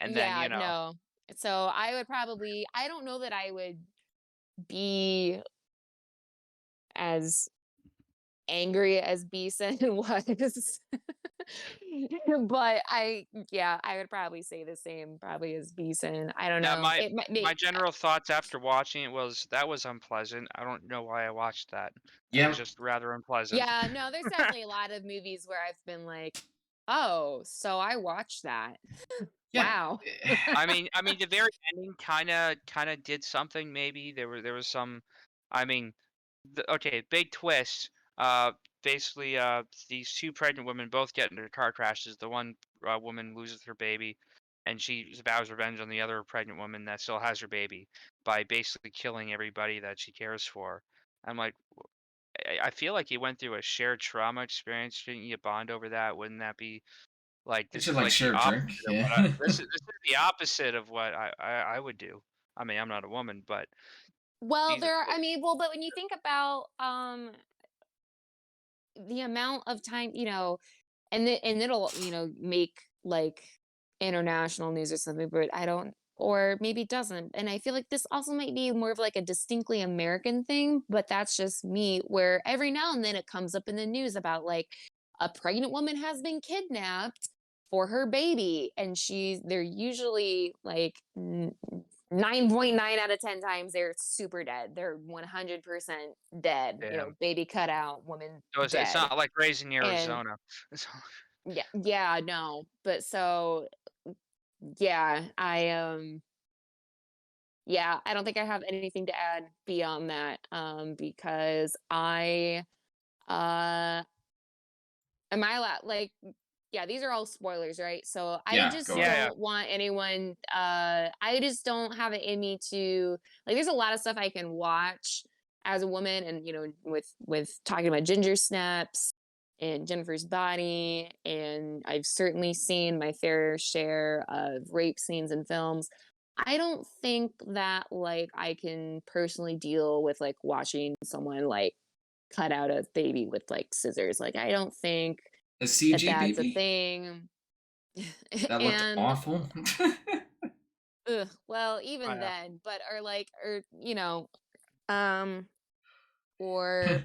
and then Yeah, no. So I would probably, I don't know that I would be as angry as Beeson was. But I would probably say the same probably as Beeson. I don't yeah. know. My It might my be general thoughts after watching it was that was unpleasant. I don't know why I watched that. That was Yeah. just rather unpleasant. yeah, no, there's definitely a lot of movies where I've been like, "Oh, so I watched that." Yeah. Wow. I mean, the very ending kind of did something. Maybe there was some. I mean, okay, big twist. Basically, these two pregnant women both get into car crashes. The one woman loses her baby, and she vows revenge on the other pregnant woman that still has her baby by basically killing everybody that she cares for. I'm like, I feel like you went through a shared trauma experience. Shouldn't you bond over that? Wouldn't that be like They this should is like like the share a opposite drink. of Yeah. what this is the opposite of what I would do. I mean, I'm not a woman, but Well, Jesus. but when you think about the amount of time, and it'll, make like international news or something, but I don't, or maybe it doesn't. And I feel like this also might be more of like a distinctly American thing, but that's just me, where every now and then it comes up in the news about like a pregnant woman has been kidnapped for her baby, and they're usually like 9.9 out of 10 times they're super dead. They're 100% dead. Damn. Baby cut out, woman So it's dead. not like raising And Arizona. yeah, no. But so yeah, I don't think I have anything to add beyond that because uh am I allowed yeah, these are all spoilers, right? So I Yeah, just go ahead. Yeah. don't want anyone I just don't have it in me to there's a lot of stuff I can watch as a woman and with talking about ginger snaps and Jennifer's body and I've certainly seen my fair share of rape scenes in films. I don't think that I can personally deal with watching someone cut out a baby with scissors. I don't think A that CG that's a baby thing. that looked And awful. well, even Yeah. then, but um, or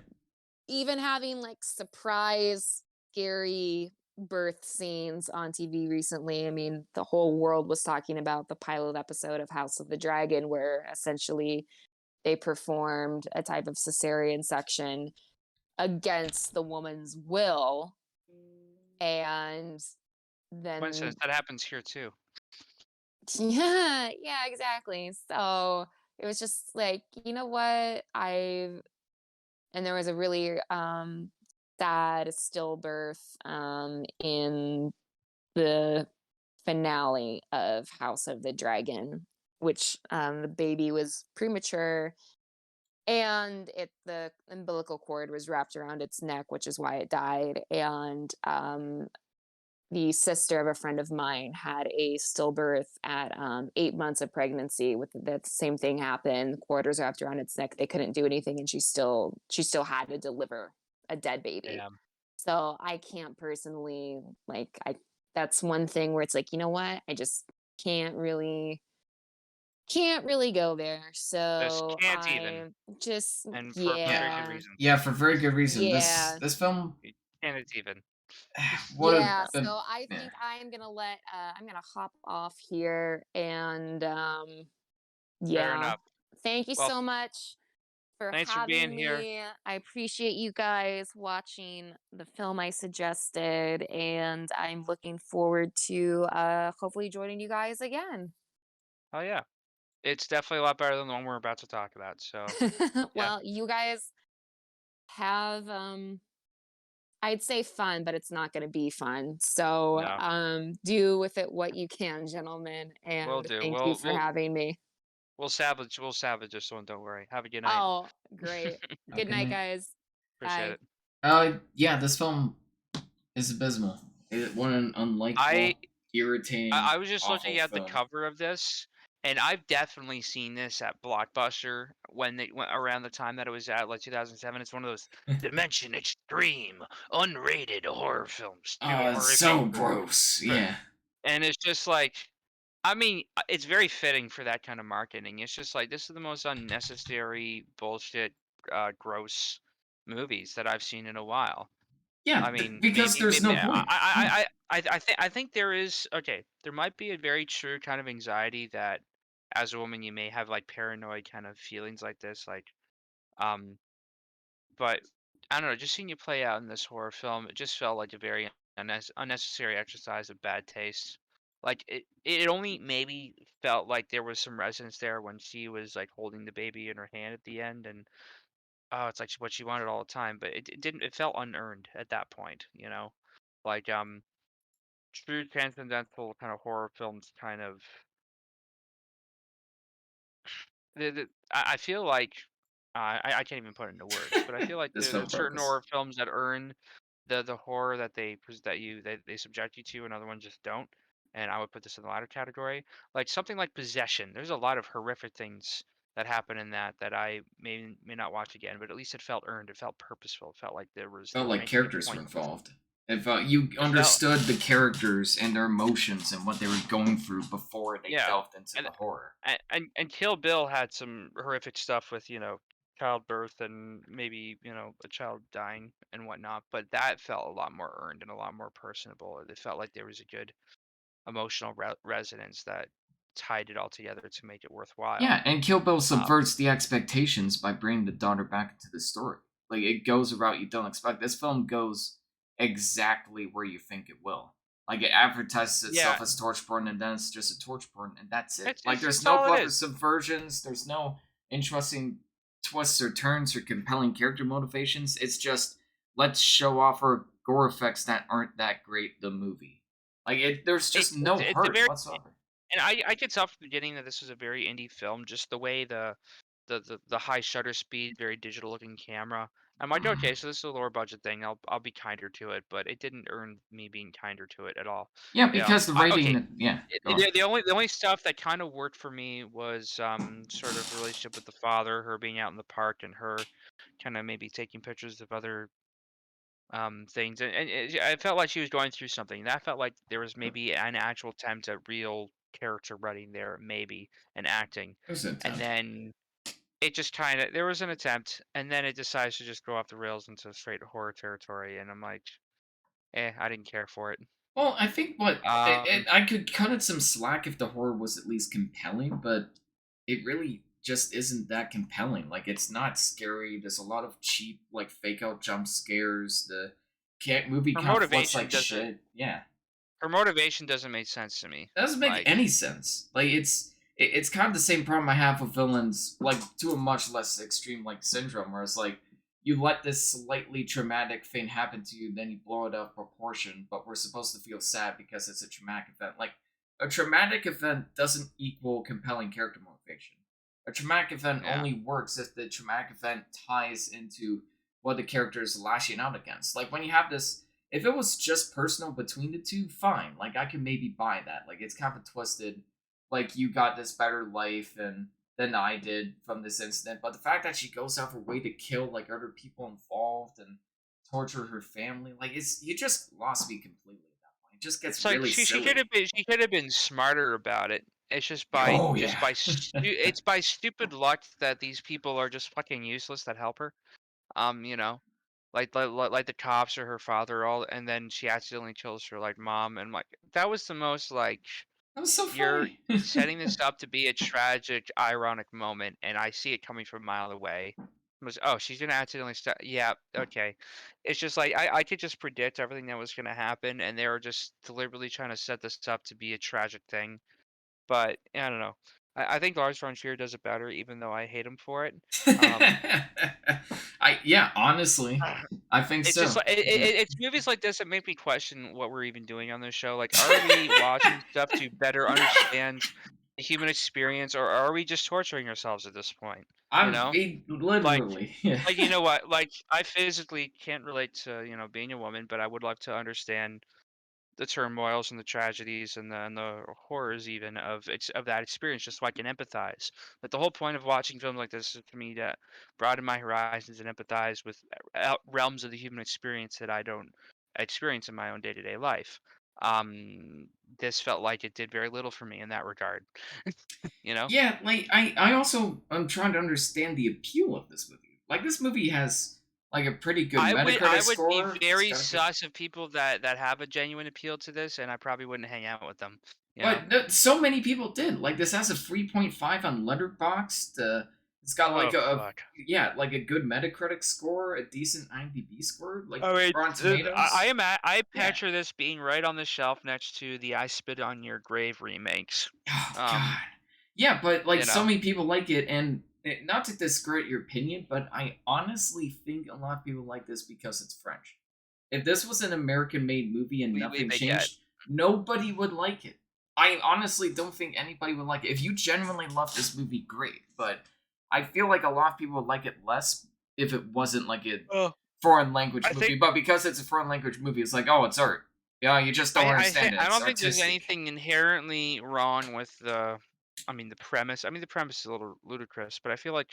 even having surprise scary birth scenes on TV recently. I mean, the whole world was talking about the pilot episode of House of the Dragon, where essentially they performed a type of cesarean section against the woman's will, and then Coincidence. That happens here too. yeah, exactly. So it was just you know what? And there was a really sad stillbirth in the finale of House of the Dragon, which the baby was premature and the umbilical cord was wrapped around its neck, which is why it died. And the sister of a friend of mine had a stillbirth at 8 months of pregnancy. With that same thing happened. Quarters wrapped around its neck. They couldn't do anything, and she still had to deliver a dead baby. Damn. So I can't personally That's one thing where it's you know what? I just can't really go there. Just So can't even. I just And for very good yeah. reason. Yeah, for very good reason. This Yeah. this film, You can't even. what Yeah, a so I yeah. think I'm gonna hop off here and Fair yeah. enough. Thank you Well, so much for thanks for being having here. me. I appreciate you guys watching the film I suggested and I'm looking forward to hopefully joining you guys again. Oh yeah. It's definitely a lot better than the one we're about to talk about. So yeah. Well, you guys have I'd say fun, but it's not going to be fun. So, No. do with it what you can, gentlemen, We'll and do. thank you for having me. We'll salvage this one, don't worry. Have a good night. Oh, great. Good Okay, night, night. guys. Appreciate Bye. it. Yeah, this film is abysmal. What an I unlikable, irritating, I was just looking awful at the film. cover of this, and I've definitely seen this at Blockbuster when they went around the time that it was at, like 2007. It's one of those Dimension Extreme unrated horror films. Oh, it's so gross. Yeah. And it's just I mean, it's very fitting for that kind of marketing. It's just this is the most unnecessary bullshit, gross movies that I've seen in a while. Yeah, I mean, because there's no point. Yeah. I think there is okay. There might be a very true kind of anxiety that, as a woman, you may have paranoid kind of feelings like this, um. But I don't know. Just seeing you play out in this horror film, it just felt like a very unnecessary exercise of bad taste. It only maybe felt like there was some resonance there when she was holding the baby in her hand at the end, and oh, it's like what she wanted all the time. But it didn't. It felt unearned at that point, you know. Like true transcendental kind of horror films kind of I feel like I can't even put it into words, but I feel like This film there's broke certain us. horror films that earn the horror that they subject you to, and other ones just don't. And I would put this in the latter category, like something like Possession. There's a lot of horrific things that happen in that I may not watch again, but at least it felt earned. It felt purposeful. It felt like they Felt were like making a characters were point. involved. It felt you It felt understood the characters and their emotions and what they were going through before they yeah, delved into and the horror. and Kill Bill had some horrific stuff with childbirth and maybe a child dying and whatnot, but that felt a lot more earned and a lot more personable. It felt like there was a good emotional resonance that tied it all together to make it worthwhile. Yeah, and Kill Bill Um, subverts the expectations by bringing the daughter back into the story. Like, it goes a route you don't expect. This film goes exactly where you think it will. Like, it advertises yeah, itself as torch porn, and then it's just a torch porn, and that's it. it's Like, it's there's it's no all it clever is. subversions, there's no interesting twists or turns or compelling character motivations. It's just, let's show off our gore effects that aren't that great, the movie. Like, there's just no It's a heart very whatsoever. and I could tell from the beginning that this was a very indie film, just the way the high shutter speed, very digital looking camera. I'm like, okay, so this is a lower budget thing. I'll be kinder to it, but it didn't earn me being kinder to it at all. Yeah, You know, because the rating, okay. yeah, go on. The only stuff that kind of worked for me was sort of the relationship with the father, her being out in the park, and her kind of maybe taking pictures of other things, and I felt like she was going through something. That felt like there was maybe an actual attempt at real character writing there, maybe, and acting, It was an and attempt. then it just kind of there was an attempt, and then it decides to just go off the rails into straight horror territory, and I'm like, I didn't care for it. Well, I think Um, I could cut it some slack if the horror was at least compelling, but it really just isn't that compelling. Like, it's not scary. There's a lot of cheap, like, fake out jump scares. The movie her kind of looks motivation like doesn't shit. Yeah, her motivation doesn't make sense to me. that doesn't make Like, any sense. Like, it's kind of the same problem I have with villains, like, to a much less extreme, like, Syndrome, where it's like, you let this slightly traumatic thing happen to you, then you blow it out of proportion, but we're supposed to feel sad because it's a traumatic event. Like, a traumatic event doesn't equal compelling character motivation. A traumatic event yeah. only works if the traumatic event ties into what the character is lashing out against. Like, when you have this, if it was just personal between the two, fine. Like, I could maybe buy that. Like, it's kind of twisted. Like, you got this better life than I did from this incident. But the fact that she goes out of her way to kill like other people involved and torture her family, like, it's, you just lost me completely at that point. It just It's gets like really she could silly. have been smarter about it. It's Oh yeah. it's by stupid luck that these people are just fucking useless that help her. You know, like the cops or her father all, and then she accidentally kills her like mom, and like that was the most like That was so you're funny. setting this up to be a tragic, ironic moment, and I see it coming from a mile away. Was oh she's gonna accidentally yeah, okay. It's just like I could just predict everything that was gonna happen, and they were just deliberately trying to set this up to be a tragic thing. But I don't know. I think Lars von Trier does it better, even though I hate him for it. Um, Yeah, honestly, I think it's just so. like Yeah. it's movies like this that make me question what we're even doing on this show. Like, are we watching stuff to better understand the human experience, or are we just torturing ourselves at this point? You I'm know, like literally. Yeah. you know what? Like, I physically can't relate to being a woman, but I would love to understand the turmoils and the tragedies and the horrors even of that experience, just so I can empathize. But the whole point of watching films like this is for me to broaden my horizons and empathize with realms of the human experience that I don't experience in my own day-to-day life. Um, this felt like it did very little for me in that regard. You know, Yeah, like, I also I'm trying to understand the appeal of this movie. Like, this movie has like a pretty good I Metacritic would be score. It's very got a good, sus of people that have a genuine appeal to this, and I probably wouldn't hang out with them. You know. but so many people did. Like, this has a 3.5 on Letterboxd. It's got Oh like fuck. yeah, like a good Metacritic score, a decent IMDb score, like I mean, Rotten Tomatoes. I Yeah. picture this being right on the shelf next to the "I Spit on Your Grave" remakes. Oh Um, God. Yeah, but like, you so know, many people like it, and not to discredit your opinion, but I honestly think a lot of people like this because it's French. If this was an American-made movie and we nothing they get. changed, nobody would like it. I honestly don't think anybody would like it. If you genuinely love this movie, great. But I feel like a lot of people would like it less if it wasn't like a Oh, foreign language I movie. think But because it's a foreign language movie, it's like, oh, it's art. Yeah, you just don't understand it. I It's don't think there's artistic. anything inherently wrong with I mean, the premise. I mean, the premise is a little ludicrous, but I feel like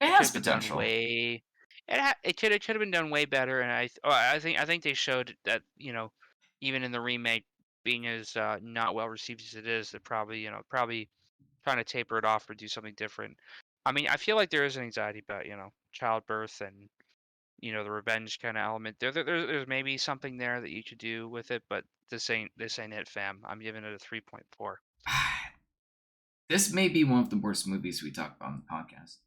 It it could has have been done potential. way. It could have been done way better, and I think they showed that even in the remake being as not well received as it is, they're probably probably trying to taper it off or do something different. I mean, I feel like there is an anxiety about childbirth and the revenge kind of element. There's maybe something there that you could do with it, but this ain't it, fam. I'm giving it a 3.4. this may be one of the worst movies we talk about on the podcast.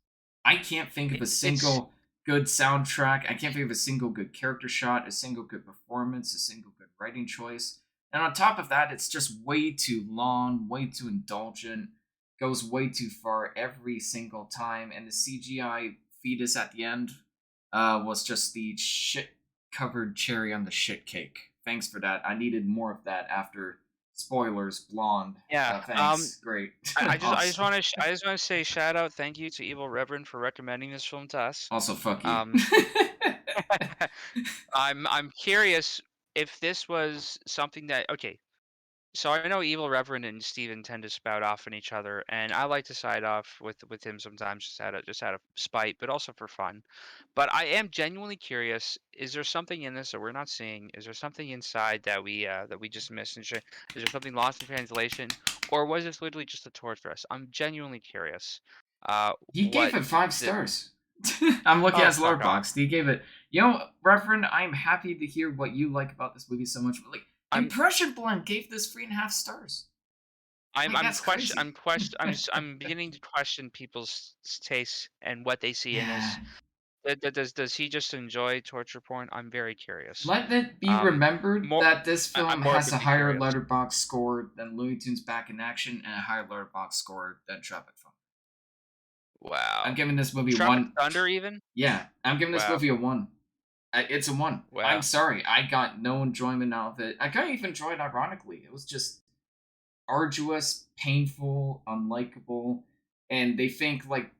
I can't think of a It's single good soundtrack. I can't think of a single good character shot, a single good performance, a single good writing choice. And on top of that, it's just way too long, way too indulgent, goes way too far every single time. And the CGI fetus at the end was just the shit covered cherry on the shit cake. Thanks for that. I needed more of that after spoilers, Blonde. yeah. Thanks. Great. I just Awesome. want to say shout out, thank you to Evil Reverend for recommending this film to us. Also, fuck you. Um, I'm curious if this was something that okay. So I know Evil Reverend and Steven tend to spout off on each other, and I like to side off with him sometimes just out of spite, but also for fun. But I am genuinely curious: is there something in this that we're not seeing? Is there something inside that we just missed? Is there something lost in translation, or was this literally just a tour for us? I'm genuinely curious. He gave What it 5 the stars. I'm looking at oh his fuck off! letterboxd. He gave it. You know, Reverend, I'm happy to hear what you like about this movie so much. But like, I'm Impression Blend gave this 3.5 stars. Like, that's crazy. I'm beginning to question people's tastes and what they see in Yeah. this. Does he just enjoy torture porn? I'm very curious. Let it be Um, remembered more that this I'm film has a morbidly higher curious. letterbox score than Looney Tunes Back in Action and a higher letterbox score than Tropic Thunder. I'm Wow. giving this movie Tropic 1. Thunder even? Yeah, I'm giving this Wow. movie a 1. It's a 1. Wow. I'm sorry, I got no enjoyment out of it. I kind of even enjoyed it ironically. It was just arduous, painful, unlikable, and they think like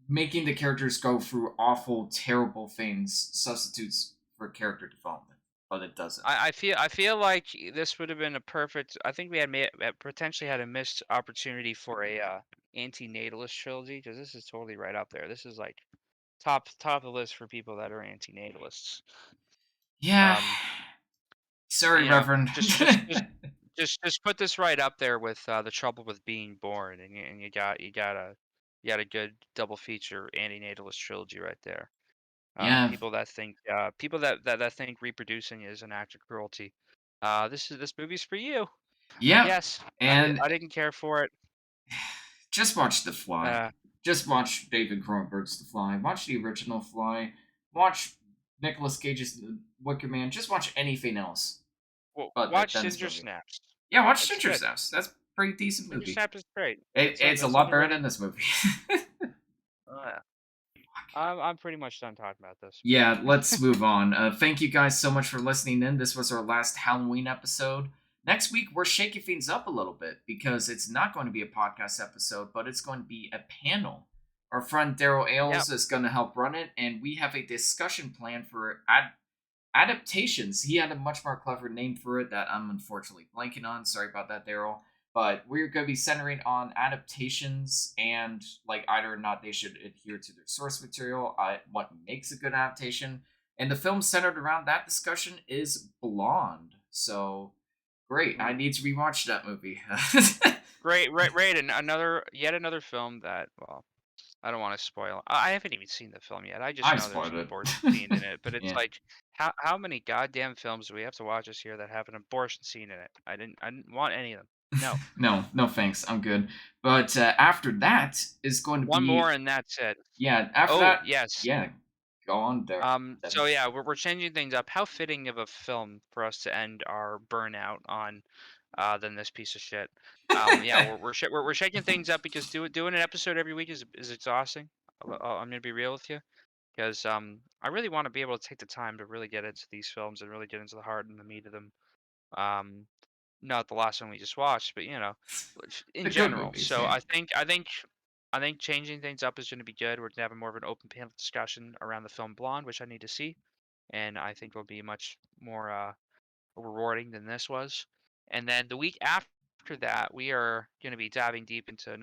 making the characters go through awful, terrible things substitutes for character development, but it doesn't. I feel like this would have been a perfect. I think we had potentially had a missed opportunity for a anti-natalist trilogy because this is totally right up there. This is like top of the list for people that are anti-natalists. Yeah. Um, Sorry, you know, Reverend. just put this right up there with the trouble with being born, and you got a good double feature anti-natalist trilogy right there. Yeah. People that think reproducing is an act of cruelty. This movie's for you. Yep. Yes, And I didn't care for it. just watch The Fly. Uh, Just watch David Cronenberg's The Fly. Watch the original Fly. Watch Nicolas Cage's The Wicker Man. Just watch anything else. But watch then this Ginger movie. Snaps. Yeah, watch It's Ginger good. Snaps. That's a pretty decent Ginger movie. Snaps is great. It's a That's lot better underrated. than this movie. Yeah. I'm pretty much done talking about this. Yeah, let's move on. Thank you guys so much for listening in. This was our last Halloween episode. Next week, we're shaking things up a little bit because it's not going to be a podcast episode, but it's going to be a panel. Our friend Daryl Ailes is going to help run it, and we have a discussion plan for adaptations. He had a much more clever name for it that I'm unfortunately blanking on. Sorry about that, Daryl. But we're going to be centering on adaptations and like either or not they should adhere to their source material, what makes a good adaptation. And the film centered around that discussion is Blonde. So great. I need to rewatch that movie. Great, right, and yet another film that I don't want to spoil. I haven't even seen the film yet. I just I know there's spoiled an it. abortion scene in it, but it's Yeah. like how many goddamn films do we have to watch this year that have an abortion scene in it? I didn't want any of them. No. No, thanks. I'm good. But after that is going to One more be and that's it. yeah. After Oh, that, yes. yeah. Go on there. So yeah, we're changing things up. How fitting of a film for us to end our burnout on than this piece of shit. Yeah, we're shaking things up because doing an episode every week is exhausting. I'm gonna be real with you because I really want to be able to take the time to really get into these films and really get into the heart and the meat of them. Um, Not the last one we just watched, but in The good general. movies, So yeah. I think changing things up is going to be good. We're going to have more of an open panel discussion around the film Blonde, which I need to see, and I think will be much more rewarding than this was. And then the week after that, we are going to be diving deep into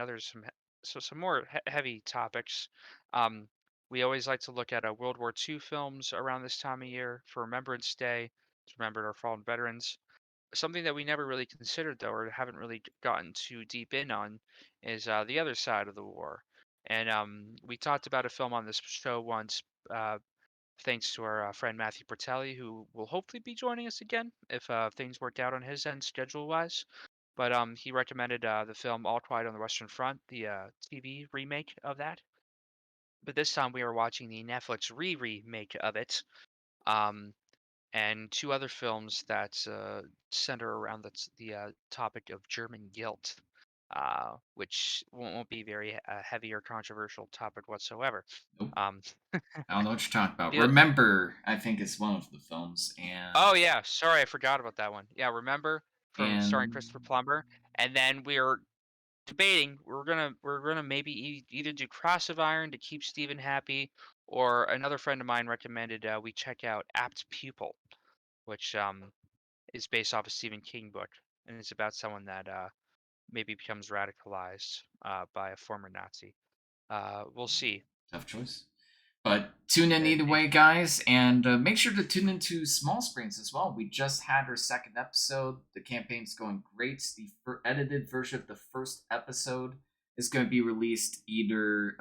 some more heavy topics. Um, we always like to look at World War II films around this time of year for Remembrance Day to remember our fallen veterans. Something that we never really considered, though, or haven't really gotten too deep in on, is the other side of the war. And we talked about a film on this show once, thanks to our friend Matthew Bertelli, who will hopefully be joining us again if things work out on his end schedule wise. But he recommended the film All Quiet on the Western Front, the TV remake of that. But this time we are watching the Netflix remake of it, um, and two other films that center around the topic of German guilt, which won't be very heavy or controversial topic whatsoever. Nope. Um, I don't know what you're talking about. Yeah. Remember, I think is one of the films, and Oh yeah, sorry, I forgot about that one. Yeah, Remember starring and Christopher Plummer, and then we're debating we're gonna maybe either do Cross of Iron to keep Steven happy, or another friend of mine recommended we check out Apt Pupil, which is based off a Stephen King book, and it's about someone that maybe becomes radicalized by a former Nazi. We'll see. tough choice. But tune in And either way, guys, and make sure to tune into Small Screens as well. We just had our second episode. The campaign's going great. The edited version of the first episode is going to be released either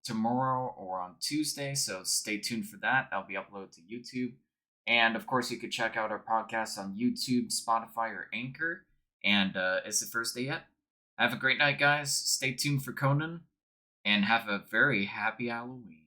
tomorrow or on Tuesday, so stay tuned for that. That'll be uploaded to YouTube. And of course, you could check out our podcast on YouTube, Spotify, or Anchor. And it's the first day yet. Have a great night, guys. Stay tuned for Conan, and have a very happy Halloween.